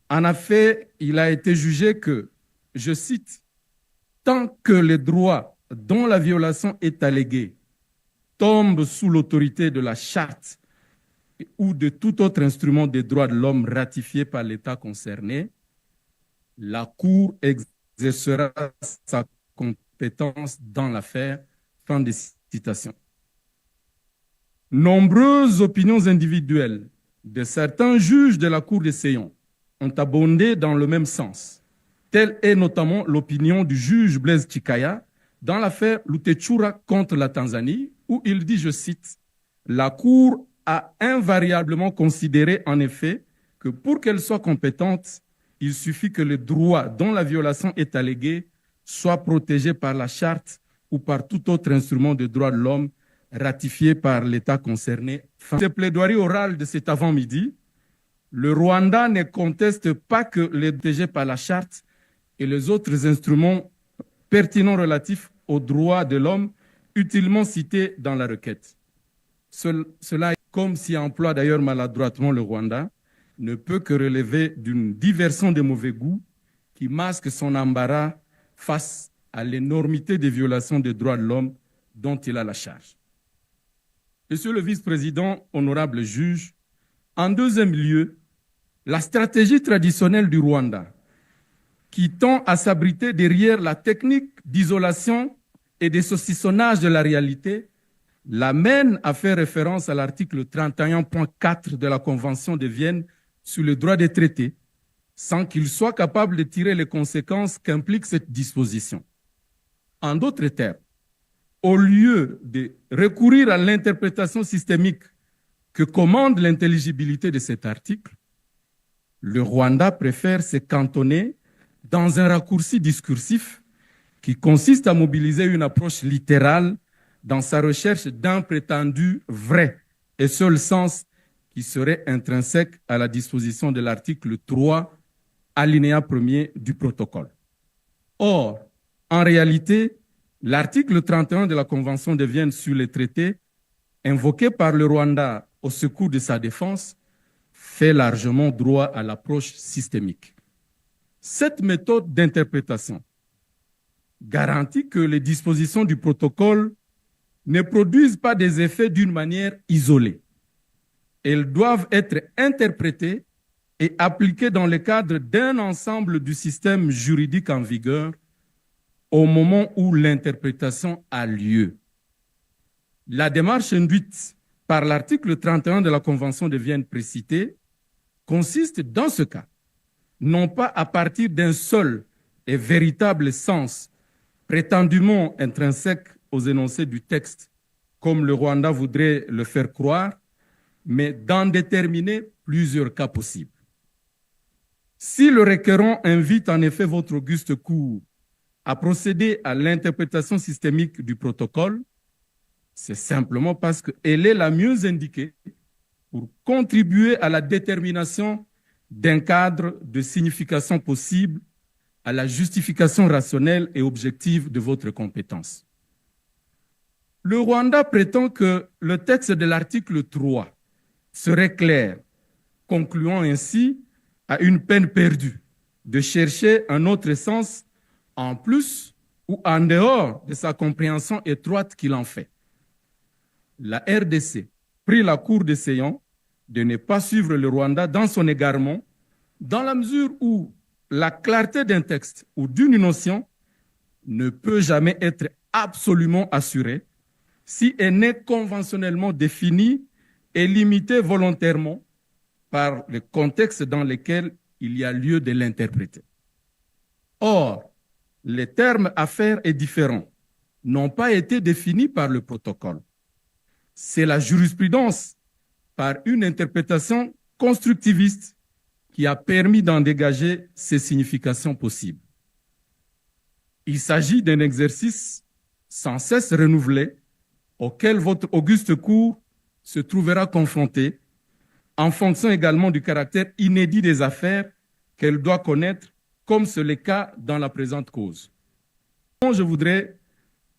En effet, il a été jugé que, je cite, « Tant que les droits dont la violation est alléguée tombe sous l'autorité de la Charte ou de tout autre instrument des droits de l'homme ratifié par l'État concerné, la Cour exercera sa compétence dans l'affaire. » Fin de citation. Nombreuses opinions individuelles de certains juges de la Cour des Séons ont abondé dans le même sens. Telle est notamment l'opinion du juge Blaise Chikaya dans l'affaire Lutechura contre la Tanzanie, où il dit, je cite, « La Cour a invariablement considéré en effet que pour qu'elle soit compétente, il suffit que le droit dont la violation est alléguée soit protégé par la Charte ou par tout autre instrument de droits de l'homme ratifié par l'État concerné. » Fin de plaidoirie orale de cet avant-midi, le Rwanda ne conteste pas que les protégés par la Charte et les autres instruments pertinents relatifs aux droits de l'homme utilement cités dans la requête. Cela est comme s'y emploie d'ailleurs maladroitement le Rwanda, ne peut que relever d'une diversion de mauvais goût qui masque son embarras face à l'énormité des violations des droits de l'homme dont il a la charge. Monsieur le vice-président, honorable juge, en deuxième lieu, la stratégie traditionnelle du Rwanda, qui tend à s'abriter derrière la technique d'isolation et de saucissonnage de la réalité, l'amène à faire référence à l'article 31.4 de la Convention de Vienne sur le droit des traités, sans qu'il soit capable de tirer les conséquences qu'implique cette disposition. En d'autres termes, au lieu de recourir à l'interprétation systémique que commande l'intelligibilité de cet article, le Rwanda préfère se cantonner dans un raccourci discursif qui consiste à mobiliser une approche littérale dans sa recherche d'un prétendu vrai et seul sens qui serait intrinsèque à la disposition de l'article 3, alinéa 1er du protocole. Or, en réalité, l'article 31 de la Convention de Vienne sur les traités, invoqué par le Rwanda au secours de sa défense, fait largement droit à l'approche systémique. Cette méthode d'interprétation garantit que les dispositions du protocole ne produisent pas des effets d'une manière isolée. Elles doivent être interprétées et appliquées dans le cadre d'un ensemble du système juridique en vigueur au moment où l'interprétation a lieu. La démarche induite par l'article 31 de la Convention de Vienne précitée consiste dans ce cas, non pas à partir d'un seul et véritable sens prétendument intrinsèque aux énoncés du texte, comme le Rwanda voudrait le faire croire, mais d'en déterminer plusieurs cas possibles. Si le requérant invite en effet votre auguste cour à procéder à l'interprétation systémique du protocole, c'est simplement parce qu'elle est la mieux indiquée pour contribuer à la détermination d'un cadre de signification possible à la justification rationnelle et objective de votre compétence. Le Rwanda prétend que le texte de l'article 3 serait clair, concluant ainsi à une peine perdue de chercher un autre sens en plus ou en dehors de sa compréhension étroite qu'il en fait. La RDC prie la Cour de Sion de ne pas suivre le Rwanda dans son égarement, dans la mesure où la clarté d'un texte ou d'une notion ne peut jamais être absolument assurée si elle n'est conventionnellement définie et limitée volontairement par le contexte dans lequel il y a lieu de l'interpréter. Or, les termes affaires et différents n'ont pas été définis par le protocole. C'est la jurisprudence, par une interprétation constructiviste, qui a permis d'en dégager ces significations possibles. Il s'agit d'un exercice sans cesse renouvelé auquel votre auguste cour se trouvera confrontée en fonction également du caractère inédit des affaires qu'elle doit connaître, comme c'est le cas dans la présente cause. Je voudrais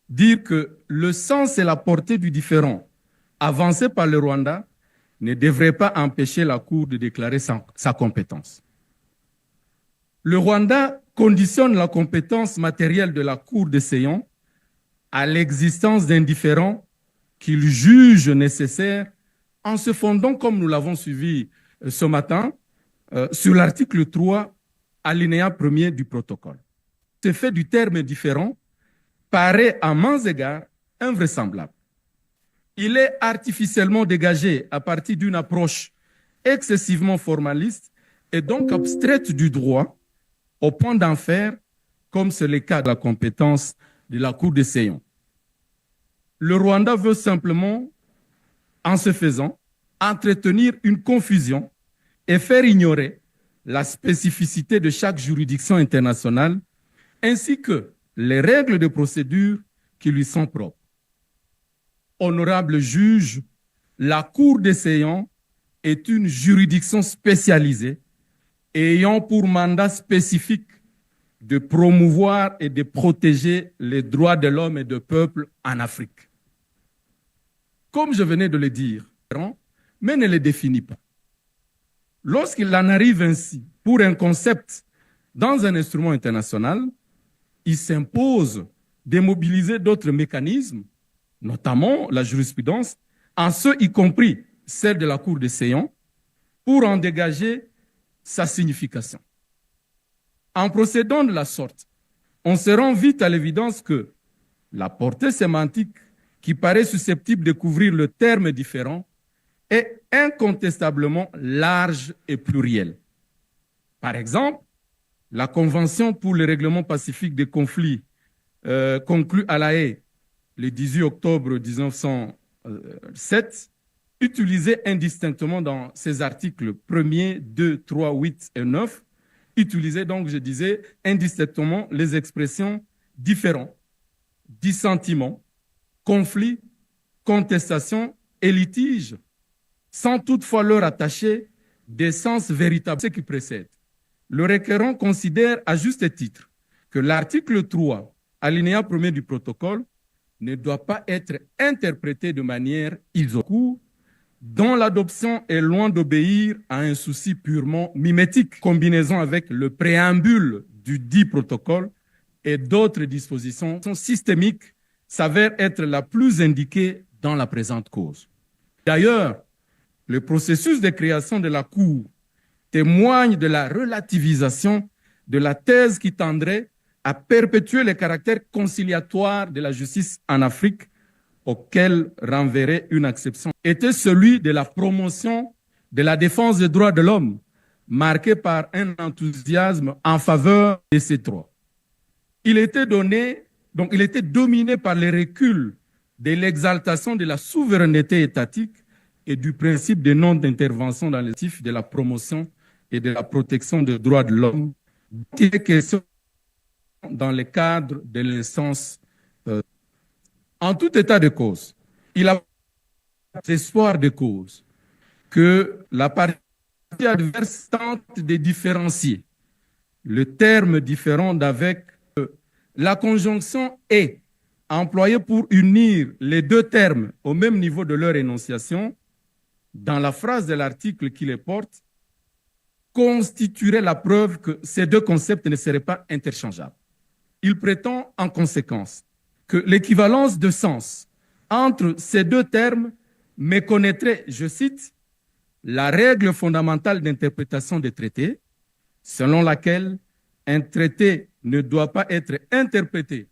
dire que le sens et la portée du différend avancé par le Rwanda ne devrait pas empêcher la Cour de déclarer sa compétence. Le Rwanda conditionne la compétence matérielle de la Cour de Sion à l'existence d'un différend qu'il juge nécessaire en se fondant, comme nous l'avons suivi ce matin, sur l'article 3, alinéa 1er du protocole. Ce fait du terme différent paraît à maints égards invraisemblable. Il est artificiellement dégagé à partir d'une approche excessivement formaliste et donc abstraite du droit au point d'en faire, comme c'est le cas de la compétence de la Cour de Sion. Le Rwanda veut simplement, en ce faisant, entretenir une confusion et faire ignorer la spécificité de chaque juridiction internationale ainsi que les règles de procédure qui lui sont propres. Honorable juge, la Cour de Sion est une juridiction spécialisée ayant pour mandat spécifique de promouvoir et de protéger les droits de l'homme et du peuple en Afrique. Comme je venais de le dire, mais ne les définit pas. Lorsqu'il en arrive ainsi pour un concept dans un instrument international, il s'impose de mobiliser d'autres mécanismes, notamment la jurisprudence, en ce y compris celle de la Cour de Sion, pour en dégager sa signification. En procédant de la sorte, on se rend vite à l'évidence que la portée sémantique qui paraît susceptible de couvrir le terme différent est incontestablement large et plurielle. Par exemple, la Convention pour le règlement pacifique des conflits conclue à La Haye le 18 octobre 1907 utilisait indistinctement dans ses articles 1er, 2, 3, 8 et 9, utilisait donc, je disais, indistinctement les expressions différents, dissentiment, conflit, contestation et litige, sans toutefois leur attacher des sens véritables. Ce qui précède. Le requérant considère à juste titre que l'article 3, alinéa 1er du protocole, ne doit pas être interprété de manière isolée, dont l'adoption est loin d'obéir à un souci purement mimétique, combinaison avec le préambule du dit protocole et d'autres dispositions systémiques s'avère être la plus indiquée dans la présente cause. D'ailleurs, le processus de création de la Cour témoigne de la relativisation de la thèse qui tendrait à perpétuer le caractère conciliatoire de la justice en Afrique, auquel renverrait une exception, était celui de la promotion de la défense des droits de l'homme, marqué par un enthousiasme en faveur de ces droits. Il était dominé par le recul de l'exaltation de la souveraineté étatique et du principe de non-intervention dans les motifs de la promotion et de la protection des droits de l'homme, qui est question dans le cadre de l'instance. En tout état de cause, il a l'espoir de cause que la partie adverse tente de différencier le terme différent d'avec la conjonction « et » employée pour unir les deux termes au même niveau de leur énonciation dans la phrase de l'article qui les porte constituerait la preuve que ces deux concepts ne seraient pas interchangeables. Il prétend en conséquence que l'équivalence de sens entre ces deux termes méconnaîtrait, je cite, la règle fondamentale d'interprétation des traités, selon laquelle un traité ne doit pas être interprété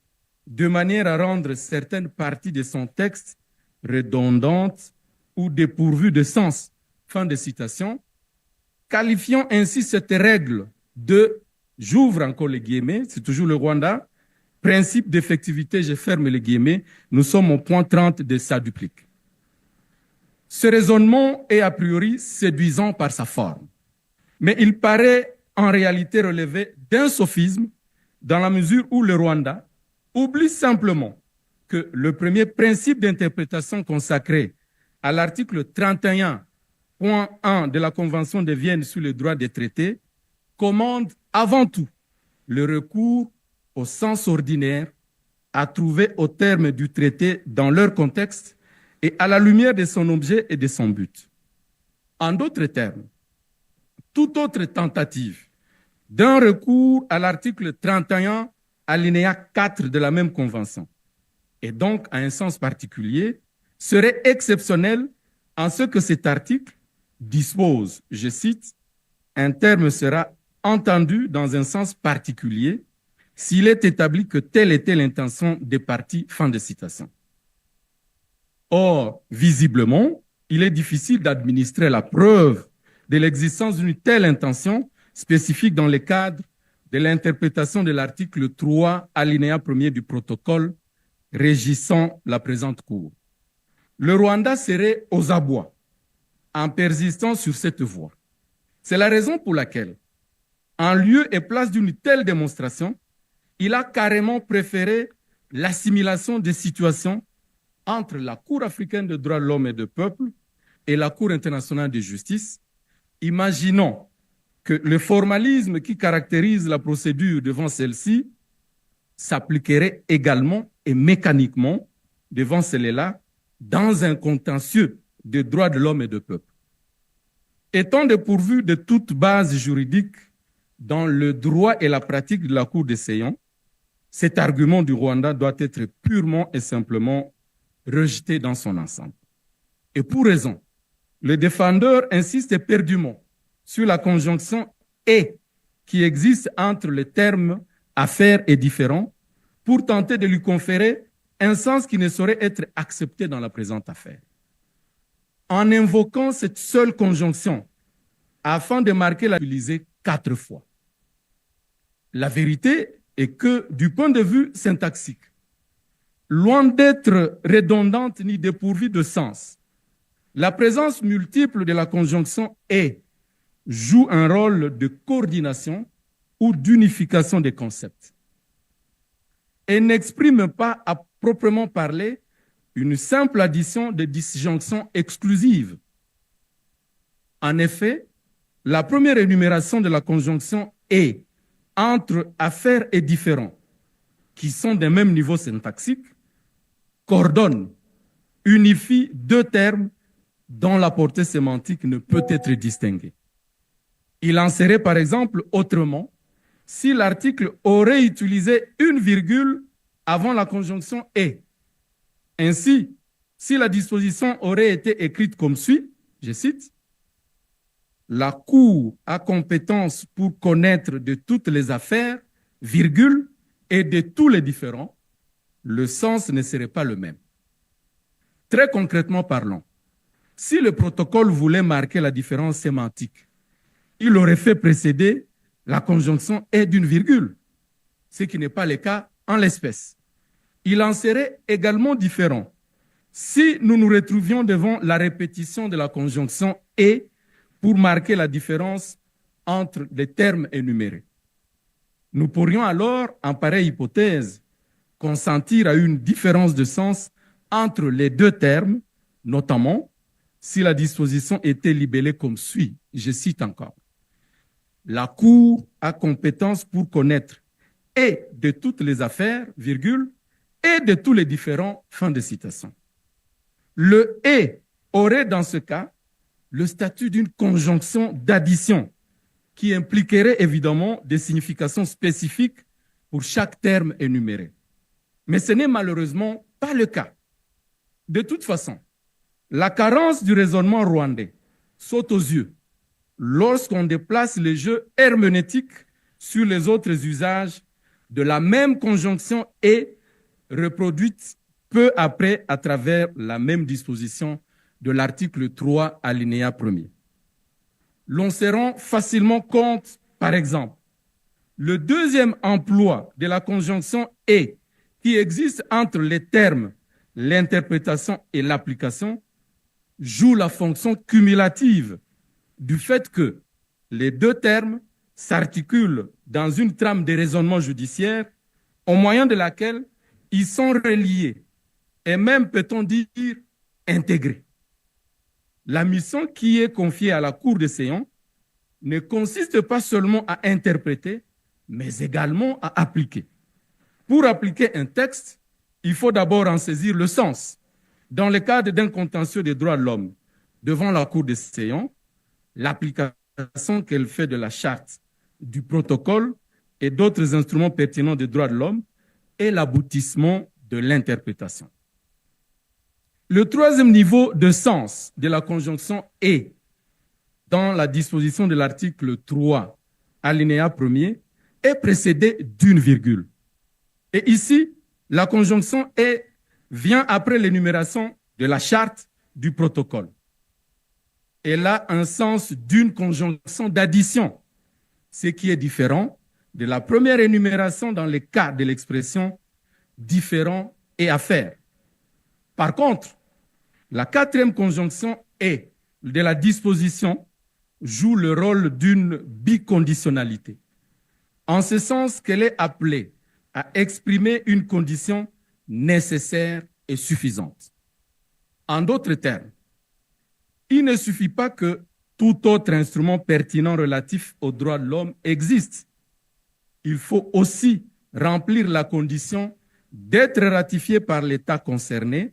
de manière à rendre certaines parties de son texte redondantes ou dépourvues de sens. Fin de citation. Qualifiant ainsi cette règle de, j'ouvre encore les guillemets, c'est toujours le Rwanda, principe d'effectivité, je ferme les guillemets, nous sommes au point 30 de sa duplique. Ce raisonnement est a priori séduisant par sa forme, mais il paraît en réalité relever d'un sophisme dans la mesure où le Rwanda oublie simplement que le premier principe d'interprétation consacré à l'article 31.1 de la Convention de Vienne sur les droits des traités commande avant tout le recours au sens ordinaire à trouver au terme du traité dans leur contexte et à la lumière de son objet et de son but. En d'autres termes, toute autre tentative d'un recours à l'article 31, alinéa 4 de la même convention, et donc à un sens particulier, serait exceptionnelle en ce que cet article dispose, je cite, un terme sera entendu dans un sens particulier s'il est établi que telle était l'intention des parties, fin de citation. Or, visiblement, il est difficile d'administrer la preuve de l'existence d'une telle intention spécifique dans le cadre de l'interprétation de l'article 3, alinéa 1er du protocole régissant la présente Cour. Le Rwanda serait aux abois en persistant sur cette voie. C'est la raison pour laquelle, en lieu et place d'une telle démonstration, il a carrément préféré l'assimilation des situations entre la Cour africaine des droits de l'homme et des peuples et la Cour internationale de justice, imaginant que le formalisme qui caractérise la procédure devant celle-ci s'appliquerait également et mécaniquement devant celle-là dans un contentieux des droits de l'homme et des peuples. Étant dépourvu de toute base juridique dans le droit et la pratique de la Cour des Seyons, cet argument du Rwanda doit être purement et simplement rejeté dans son ensemble. Et pour raison, le défendeur insiste éperdument sur la conjonction « et » qui existe entre les termes « affaire » et « différent » pour tenter de lui conférer un sens qui ne saurait être accepté dans la présente affaire. En invoquant cette seule conjonction afin de marquer la utilisée 4 fois. La vérité est que, du point de vue syntaxique, loin d'être redondante ni dépourvue de sens, la présence multiple de la conjonction « et » joue un rôle de coordination ou d'unification des concepts. Elle n'exprime pas, à proprement parler, une simple addition de disjonctions exclusives. En effet, la première énumération de la conjonction « et » entre affaires et différents, qui sont d'un même niveau syntaxique, coordonne, unifie 2 termes dont la portée sémantique ne peut être distinguée. Il en serait par exemple autrement si l'article aurait utilisé une virgule avant la conjonction « et ». Ainsi, si la disposition aurait été écrite comme suit, je cite, « La Cour a compétence pour connaître de toutes les affaires, virgule, et de tous les différends », le sens ne serait pas le même. Très concrètement parlant, si le protocole voulait marquer la différence sémantique, il aurait fait précéder la conjonction « et » d'une virgule, ce qui n'est pas le cas en l'espèce. Il en serait également différent si nous nous retrouvions devant la répétition de la conjonction « et » pour marquer la différence entre les termes énumérés. Nous pourrions alors, en pareille hypothèse, consentir à une différence de sens entre les 2 termes, notamment si la disposition était libellée comme suit. Je cite encore. La Cour a compétence pour connaître et de toutes les affaires, virgule, et de tous les différents, fin de citation. Le « et » aurait dans ce cas le statut d'une conjonction d'addition qui impliquerait évidemment des significations spécifiques pour chaque terme énuméré. Mais ce n'est malheureusement pas le cas. De toute façon, la carence du raisonnement rwandais saute aux yeux lorsqu'on déplace les jeux herméneutiques sur les autres usages de la même conjonction « et » reproduite peu après à travers la même disposition de l'article 3, alinéa 1er. L'on se rend facilement compte, par exemple, le deuxième emploi de la conjonction « et » qui existe entre les termes, l'interprétation et l'application joue la fonction cumulative du fait que les 2 termes s'articulent dans une trame de raisonnement judiciaire au moyen de laquelle ils sont reliés et même, peut-on dire, intégrés. La mission qui est confiée à la Cour des Seyons ne consiste pas seulement à interpréter, mais également à appliquer. Pour appliquer un texte, il faut d'abord en saisir le sens. Dans le cadre d'un contentieux des droits de l'homme devant la Cour des Seyons, l'application qu'elle fait de la charte, du protocole et d'autres instruments pertinents des droits de l'homme est l'aboutissement de l'interprétation. Le 3e niveau de sens de la conjonction « et » dans la disposition de l'article 3, alinéa 1er, est précédé d'une virgule. Et ici, la conjonction « et » vient après l'énumération de la charte du protocole. Elle a un sens d'une conjonction d'addition, ce qui est différent de la première énumération dans le cas de l'expression « différent et affaire ». Par contre, la 4e conjonction « et » de la disposition joue le rôle d'une biconditionnalité, en ce sens qu'elle est appelée à exprimer une condition nécessaire et suffisante. En d'autres termes, il ne suffit pas que tout autre instrument pertinent relatif aux droits de l'homme existe. Il faut aussi remplir la condition d'être ratifié par l'État concerné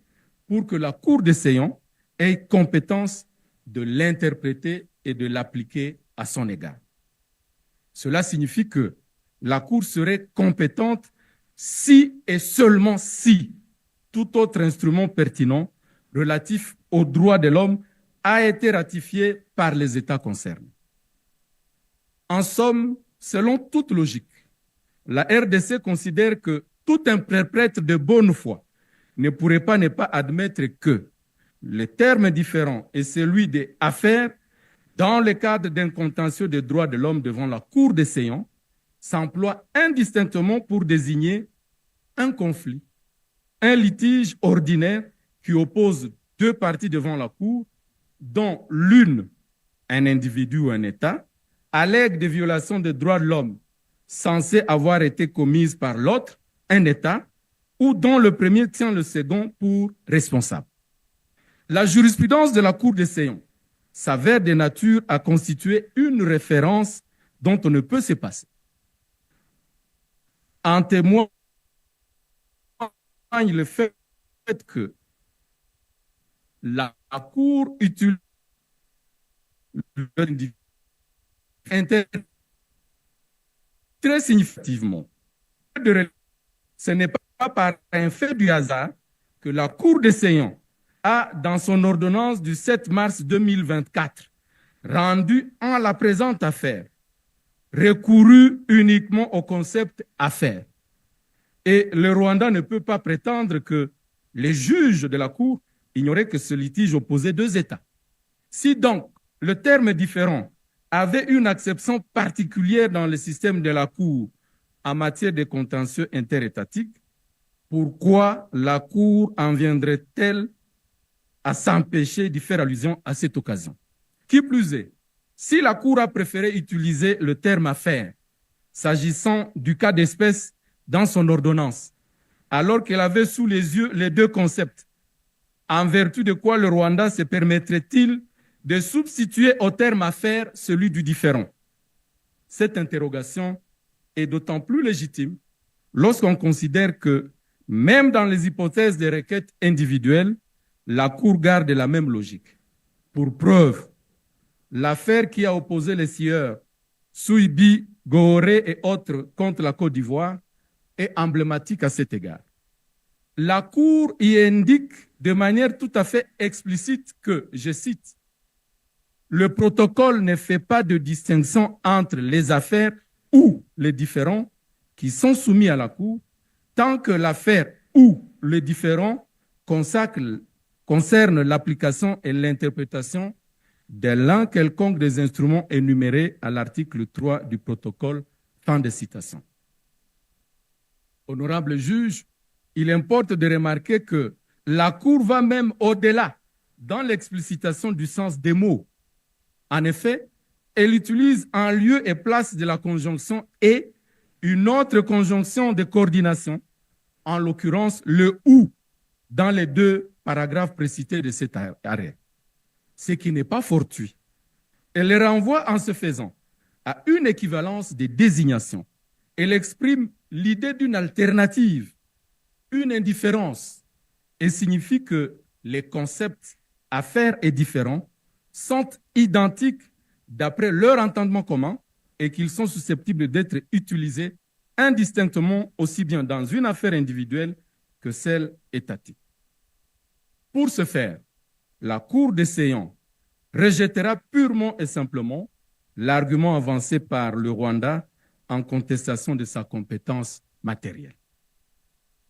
pour que la Cour des Seyons ait compétence de l'interpréter et de l'appliquer à son égard. Cela signifie que la Cour serait compétente si et seulement si tout autre instrument pertinent relatif aux droits de l'homme a été ratifié par les États concernés. En somme, selon toute logique, la RDC considère que tout interprète de bonne foi ne pourrait pas ne pas admettre que le terme différent est celui des affaires dans le cadre d'un contentieux des droits de l'homme devant la Cour des Seyons s'emploie indistinctement pour désigner un conflit, un litige ordinaire qui oppose deux parties devant la Cour, dont l'une, un individu ou un État, allègue des violations des droits de l'homme censées avoir été commises par l'autre, un État, ou dont le premier tient le second pour responsable. La jurisprudence de la Cour des Seyons s'avère de nature à constituer une référence dont on ne peut se passer. En témoigne le fait que la Cour utilise très significativement. Ce n'est pas par un fait du hasard que la Cour des Seyons a, dans son ordonnance du 7 mars 2024, rendu en la présente affaire, recouru uniquement au concept affaire. Et le Rwanda ne peut pas prétendre que les juges de la Cour ignoraient que ce litige opposait deux États. Si donc le terme différent avait une acception particulière dans le système de la Cour en matière de contentieux interétatiques, pourquoi la Cour en viendrait-elle à s'empêcher d'y faire allusion à cette occasion? Qui plus est, si la Cour a préféré utiliser le terme affaire, s'agissant du cas d'espèce dans son ordonnance, alors qu'elle avait sous les yeux les deux concepts, en vertu de quoi le Rwanda se permettrait-il de substituer au terme affaire celui du différend? Cette interrogation est d'autant plus légitime lorsqu'on considère que, même dans les hypothèses de requêtes individuelles, la Cour garde la même logique. Pour preuve, l'affaire qui a opposé les sieurs Souibi, Gooré et autres contre la Côte d'Ivoire est emblématique à cet égard. La Cour y indique de manière tout à fait explicite que, je cite, « Le protocole ne fait pas de distinction entre les affaires ou les différends qui sont soumis à la Cour, tant que l'affaire ou le différend concerne l'application et l'interprétation de l'un quelconque des instruments énumérés à l'article 3 du protocole. » Fin de citation. Honorable juge, il importe de remarquer que la Cour va même au-delà dans l'explicitation du sens des mots. En effet, elle utilise en lieu et place de la conjonction « et » une autre conjonction de coordination, en l'occurrence le « ou » dans les deux paragraphes précités de cet arrêt, ce qui n'est pas fortuit. Elle renvoie en se faisant à une équivalence des désignations. Elle exprime l'idée d'une alternative, une indifférence, et signifie que les concepts affaires et différents sont identiques d'après leur entendement commun et qu'ils sont susceptibles d'être utilisés indistinctement aussi bien dans une affaire individuelle que celle étatique. Pour ce faire, la Cour des Seyons rejettera purement et simplement l'argument avancé par le Rwanda en contestation de sa compétence matérielle.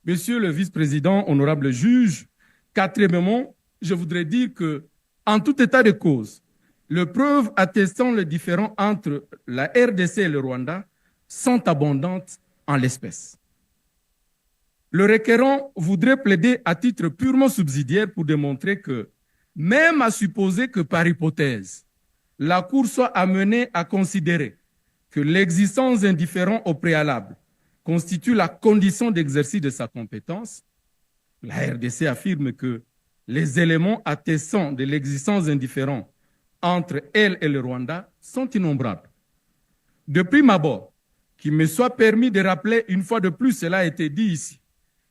Monsieur le vice-président, honorable juge, quatrièmement, je voudrais dire que, en tout état de cause, les preuves attestant le différend entre la RDC et le Rwanda sont abondantes en l'espèce. Le requérant voudrait plaider à titre purement subsidiaire pour démontrer que, même à supposer que par hypothèse, la Cour soit amenée à considérer que l'existence d'un différend au préalable constitue la condition d'exercice de sa compétence, la RDC affirme que les éléments attestant de l'existence d'un différend entre elle et le Rwanda sont innombrables. De prime abord, qu'il me soit permis de rappeler une fois de plus, cela a été dit ici,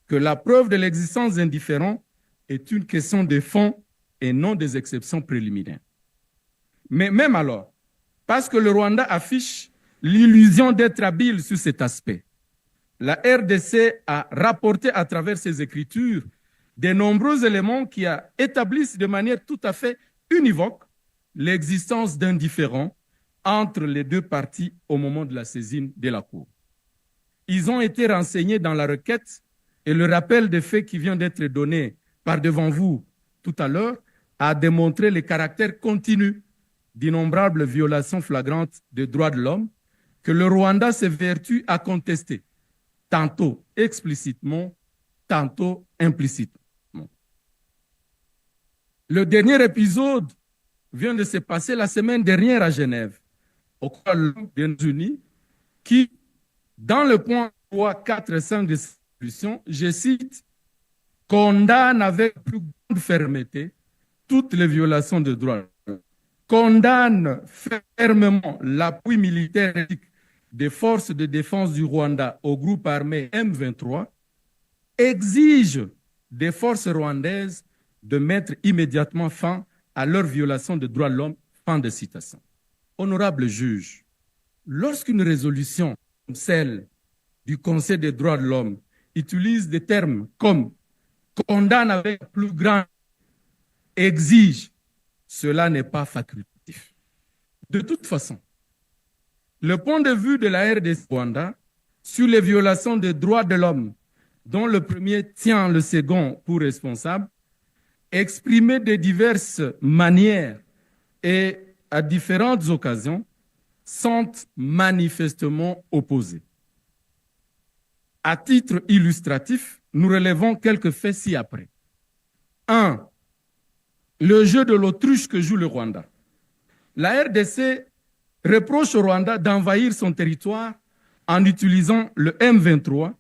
que la preuve de l'existence d'un différend est une question de fond et non des exceptions préliminaires. Mais même alors, parce que le Rwanda affiche l'illusion d'être habile sur cet aspect, la RDC a rapporté à travers ses écritures de nombreux éléments qui établissent de manière tout à fait univoque l'existence d'un différend entre les deux parties au moment de la saisine de la Cour. Ils ont été renseignés dans la requête et le rappel des faits qui vient d'être donné par devant vous tout à l'heure a démontré le caractère continu d'innombrables violations flagrantes des droits de l'homme que le Rwanda s'évertue à contester, tantôt explicitement, tantôt implicitement. Le dernier épisode vient de se passer la semaine dernière à Genève, au Conseil des Nations Unies, qui, dans le point 3, 4 et 5 de cette résolution, je cite, condamne avec plus grande fermeté toutes les violations de droits, condamne fermement l'appui militaire des forces de défense du Rwanda au groupe armé M23, exige des forces rwandaises de mettre immédiatement fin à leurs violations de droits de l'homme. Fin de citation. Honorable juge, lorsqu'une résolution comme celle du Conseil des droits de l'homme utilise des termes comme condamne avec plus grand, exige, cela n'est pas facultatif. De toute façon, le point de vue de la RDC Rwanda sur les violations des droits de l'homme, dont le premier tient le second pour responsable, exprimé de diverses manières et à différentes occasions, sont manifestement opposés. À titre illustratif, nous relevons quelques faits ci-après. 1. Le jeu de l'autruche que joue le Rwanda. La RDC reproche au Rwanda d'envahir son territoire en utilisant le M23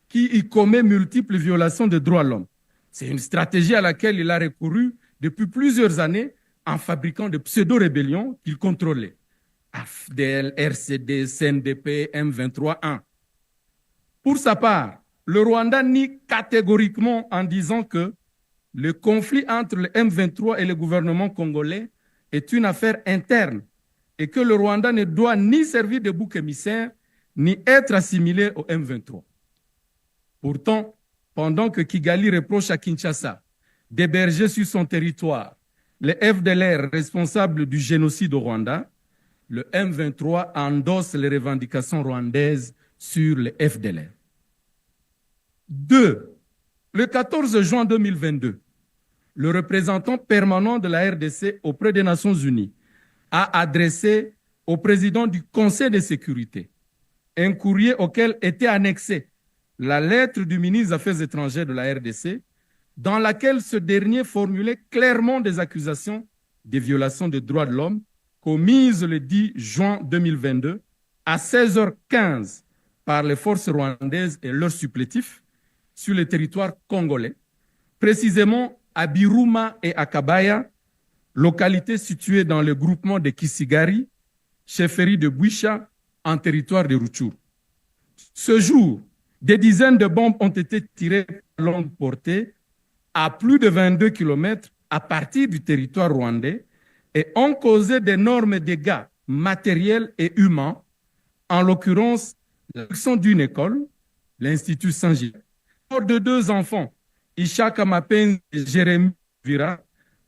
qui y commet multiples violations des droits de l'homme. C'est une stratégie à laquelle il a recouru depuis plusieurs années en fabriquant de pseudo-rébellions qu'il contrôlait. AFDL, RCD, CNDP, M23-1. Pour sa part, le Rwanda nie catégoriquement en disant que le conflit entre le M23 et le gouvernement congolais est une affaire interne et que le Rwanda ne doit ni servir de bouc émissaire, ni être assimilé au M23. Pourtant, pendant que Kigali reproche à Kinshasa d'héberger sur son territoire les FDLR responsables du génocide au Rwanda, le M23 endosse les revendications rwandaises sur les FDLR. 2. Le 14 juin 2022, le représentant permanent de la RDC auprès des Nations Unies a adressé au président du Conseil de sécurité un courrier auquel était annexée la lettre du ministre des Affaires étrangères de la RDC, dans laquelle ce dernier formulait clairement des accusations de violations des droits de l'homme commises le 10 juin 2022 à 16h15 par les forces rwandaises et leurs supplétifs sur le territoire congolais, précisément à Biruma et à Kabaya, localités situées dans le groupement de Kisigari, chefferie de Bwisha, en territoire de Rutshuru. Ce jour, des dizaines de bombes ont été tirées à longue portée à plus de 22 km à partir du territoire rwandais et ont causé d'énormes dégâts matériels et humains, en l'occurrence la destruction d'une école, l'Institut Saint-Gilles, de 2 enfants, Ishaka Mapen et Jérémy Vira,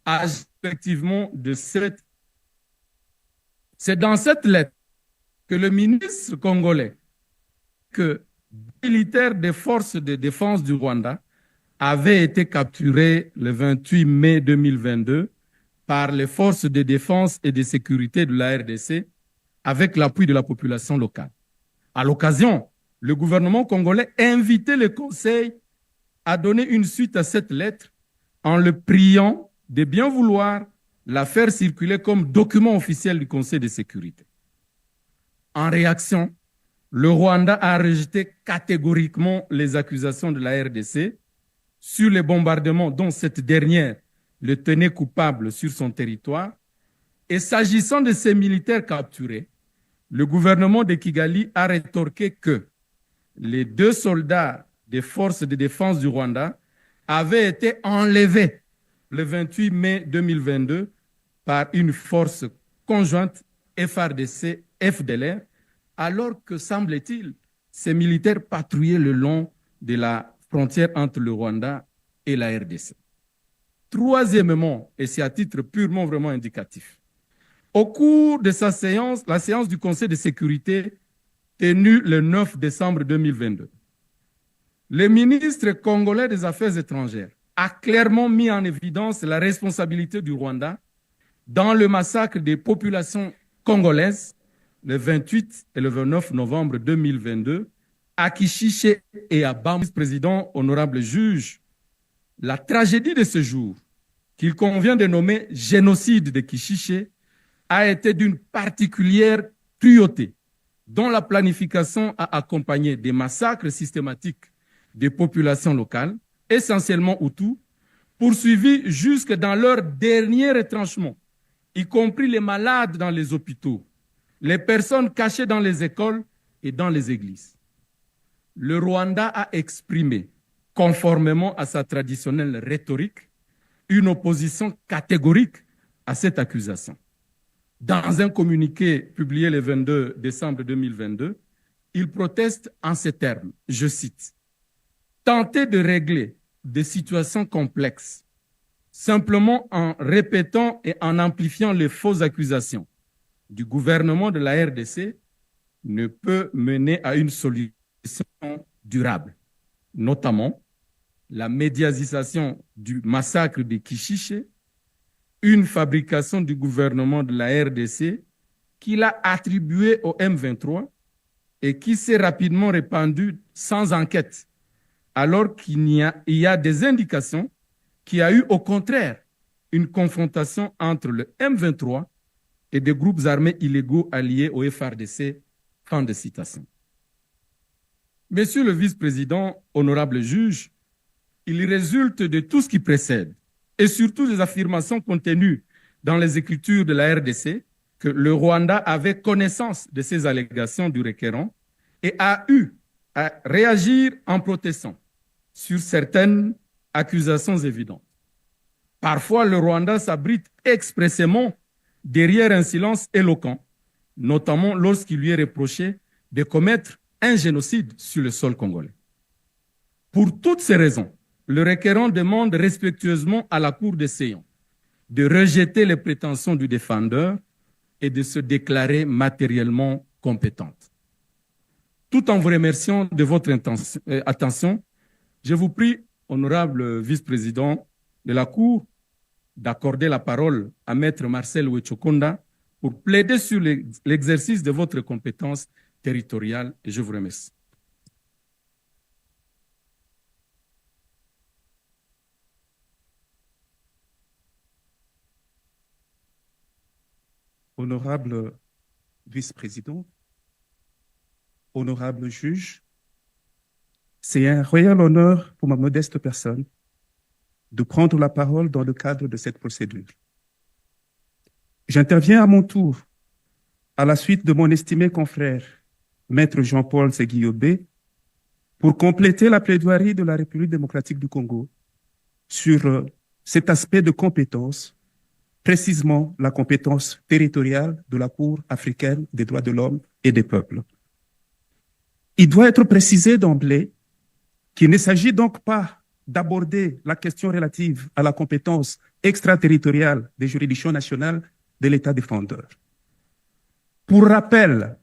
âgés respectivement de 7. C'est dans cette lettre que le ministre congolais, que militaires des forces de défense du Rwanda avaient été capturés le 28 mai 2022 par les forces de défense et de sécurité de la RDC avec l'appui de la population locale. À l'occasion, le gouvernement congolais invitait le Conseil à donner une suite à cette lettre en le priant de bien vouloir la faire circuler comme document officiel du Conseil de sécurité. En réaction, le Rwanda a rejeté catégoriquement les accusations de la RDC sur les bombardements dont cette dernière le tenait coupable sur son territoire. Et s'agissant de ces militaires capturés, le gouvernement de Kigali a rétorqué que les 2 soldats des forces de défense du Rwanda avaient été enlevés le 28 mai 2022 par une force conjointe FARDC-FDLR, alors que, semble-t-il, ces militaires patrouillaient le long de la frontière entre le Rwanda et la RDC. Troisièmement, et c'est à titre purement vraiment indicatif, au cours de sa séance, la séance du Conseil de sécurité tenue le 9 décembre 2022, le ministre congolais des Affaires étrangères a clairement mis en évidence la responsabilité du Rwanda dans le massacre des populations congolaises le 28 et le 29 novembre 2022 à Kishishe et à Bam. Président, honorable juge, la tragédie de ce jour, qu'il convient de nommer génocide de Kishishe, a été d'une particulière cruauté, dont la planification a accompagné des massacres systématiques des populations locales, essentiellement Hutus, poursuivis jusque dans leur dernier retranchement, y compris les malades dans les hôpitaux, les personnes cachées dans les écoles et dans les églises. Le Rwanda a exprimé, conformément à sa traditionnelle rhétorique, une opposition catégorique à cette accusation. Dans un communiqué publié le 22 décembre 2022, il proteste en ces termes, je cite, « Tenter de régler des situations complexes simplement en répétant et en amplifiant les fausses accusations du gouvernement de la RDC ne peut mener à une solution durable, notamment la médiatisation du massacre de Kishishe, une fabrication du gouvernement de la RDC qu'il a attribuée au M23 et qui s'est rapidement répandue sans enquête, alors qu'il y a des indications qu'il y a eu au contraire une confrontation entre le M23 et des groupes armés illégaux alliés au FARDC. Fin de citation. Monsieur le vice-président, honorable juge, il résulte de tout ce qui précède et surtout des affirmations contenues dans les écritures de la RDC que le Rwanda avait connaissance de ces allégations du requérant et a eu à réagir en protestant sur certaines accusations évidentes. Parfois, le Rwanda s'abrite expressément derrière un silence éloquent, notamment lorsqu'il lui est reproché de commettre un génocide sur le sol congolais. Pour toutes ces raisons, le requérant demande respectueusement à la Cour de Sion de rejeter les prétentions du défendeur et de se déclarer matériellement compétente. Tout en vous remerciant de votre attention, je vous prie, honorable vice-président de la Cour, d'accorder la parole à Maître Marcel Ouetchokonda pour plaider sur l'exercice de votre compétence territoriale. Et je vous remercie. Honorable vice-président, honorable juge, c'est un royal honneur pour ma modeste personne de prendre la parole dans le cadre de cette procédure. J'interviens à mon tour à la suite de mon estimé confrère, Maître Jean-Paul Seguiobé, pour compléter la plaidoirie de la République démocratique du Congo sur cet aspect de compétence, précisément la compétence territoriale de la Cour africaine des droits de l'homme et des peuples. Il doit être précisé d'emblée qu'il ne s'agit donc pas d'aborder la question relative à la compétence extraterritoriale des juridictions nationales de l'État défendeur. Pour rappel,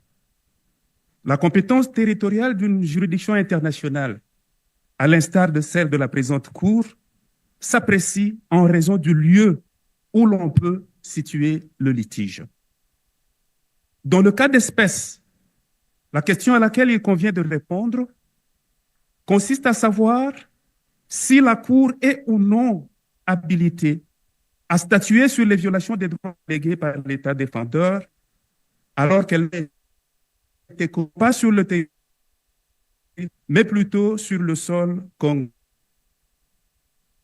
la compétence territoriale d'une juridiction internationale, à l'instar de celle de la présente Cour, s'apprécie en raison du lieu où l'on peut situer le litige. Dans le cas d'espèce, la question à laquelle il convient de répondre consiste à savoir si la Cour est ou non habilitée à statuer sur les violations des droits légués par l'État défendeur, alors qu'elle n'était pas sur le territoire, mais plutôt sur le sol congolais.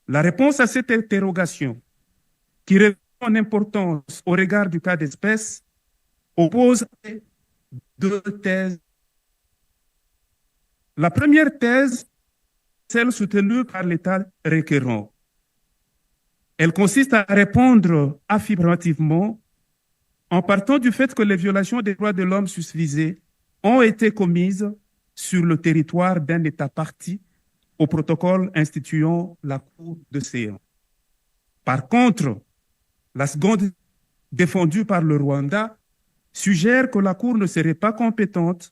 La réponse à cette interrogation, qui revêt en importance au regard du cas d'espèce, oppose deux thèses. La première thèse, celle soutenue par l'État requérant. Elle consiste à répondre affirmativement en partant du fait que les violations des droits de l'homme susvisées ont été commises sur le territoire d'un État parti au protocole instituant la Cour de Sion. Par contre, la seconde, défendue par le Rwanda, suggère que la Cour ne serait pas compétente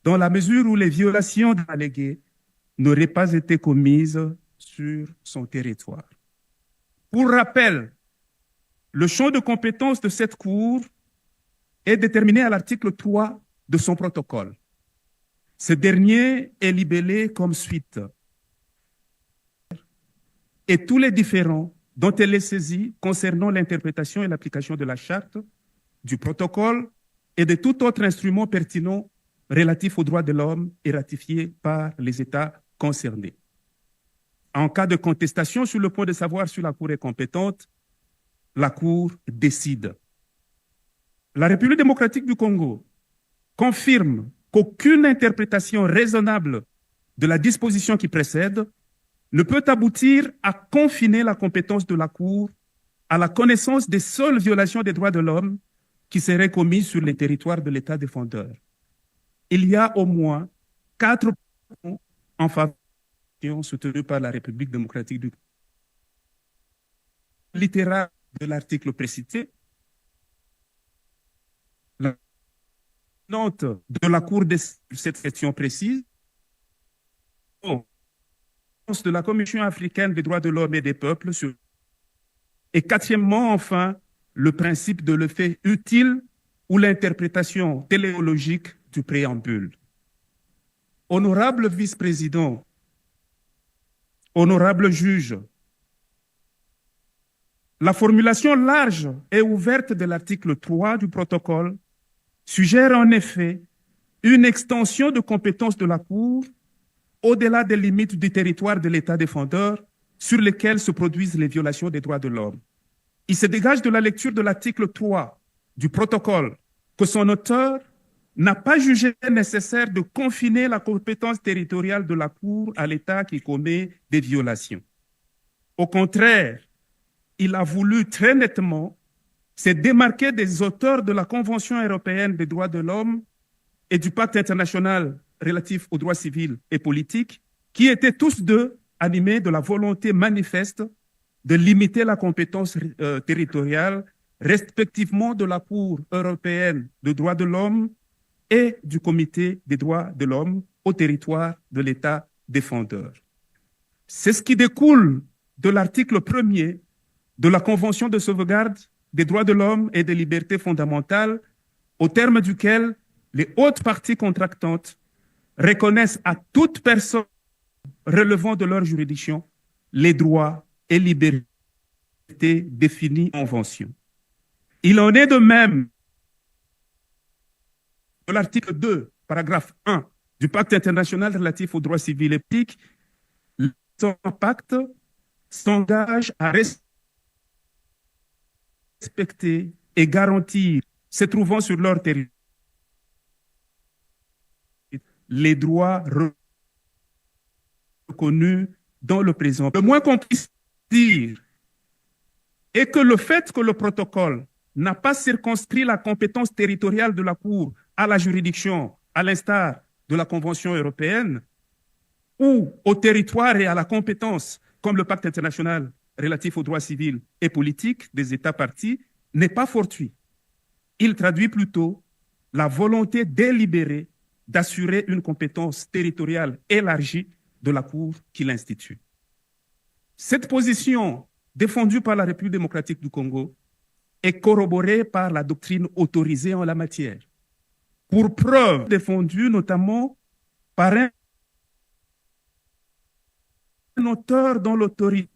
dans la mesure où les violations alléguées n'auraient pas été commises sur son territoire. Pour rappel, le champ de compétence de cette Cour est déterminé à l'article 3 de son protocole. Ce dernier est libellé comme suite. Et tous les différends dont elle est saisie concernant l'interprétation et l'application de la charte, du protocole et de tout autre instrument pertinent relatif aux droits de l'homme et ratifié par les États concernés. En cas de contestation sur le point de savoir si la Cour est compétente, la Cour décide. La République démocratique du Congo confirme qu'aucune interprétation raisonnable de la disposition qui précède ne peut aboutir à confiner la compétence de la Cour à la connaissance des seules violations des droits de l'homme qui seraient commises sur les territoires de l'État défendeur. Il y a au moins 4 points en faveur soutenus par la République démocratique du Congo. Littéral de l'article précité, la note de la Cour de cette question précise, de la Commission africaine des droits de l'homme et des peuples, et quatrièmement, enfin, le principe de l'effet utile ou l'interprétation téléologique du préambule. Honorable vice-président, honorable juge, la formulation large et ouverte de l'article 3 du protocole suggère en effet une extension de compétences de la Cour au-delà des limites du territoire de l'État défendeur sur lesquels se produisent les violations des droits de l'homme. Il se dégage de la lecture de l'article 3 du protocole que son auteur n'a pas jugé nécessaire de confiner la compétence territoriale de la Cour à l'État qui commet des violations. Au contraire, il a voulu très nettement se démarquer des auteurs de la Convention européenne des droits de l'homme et du Pacte international relatif aux droits civils et politiques, qui étaient tous deux animés de la volonté manifeste de limiter la compétence territoriale, respectivement de la Cour européenne des droits de l'homme et du Comité des droits de l'homme au territoire de l'État défendeur. C'est ce qui découle de l'article 1er de la Convention de sauvegarde des droits de l'homme et des libertés fondamentales, au terme duquel les hautes parties contractantes reconnaissent à toute personne relevant de leur juridiction les droits et libertés définis en convention. Il en est de même de l'article 2, paragraphe 1 du Pacte international relatif aux droits civils et politiques. Son pacte s'engage à respecter et garantir, se trouvant sur leur territoire, les droits reconnus dans le présent. Le moins qu'on puisse dire est que le fait que le protocole n'a pas circonscrit la compétence territoriale de la Cour à la juridiction, à l'instar de la Convention européenne, ou au territoire et à la compétence, comme le Pacte international relatif aux droits civils et politiques des États partis, n'est pas fortuit. Il traduit plutôt la volonté délibérée d'assurer une compétence territoriale élargie de la Cour qui l'institue. Cette position défendue par la République démocratique du Congo est corroborée par la doctrine autorisée en la matière. Pour preuve, défendue notamment par un auteur dont l'autorité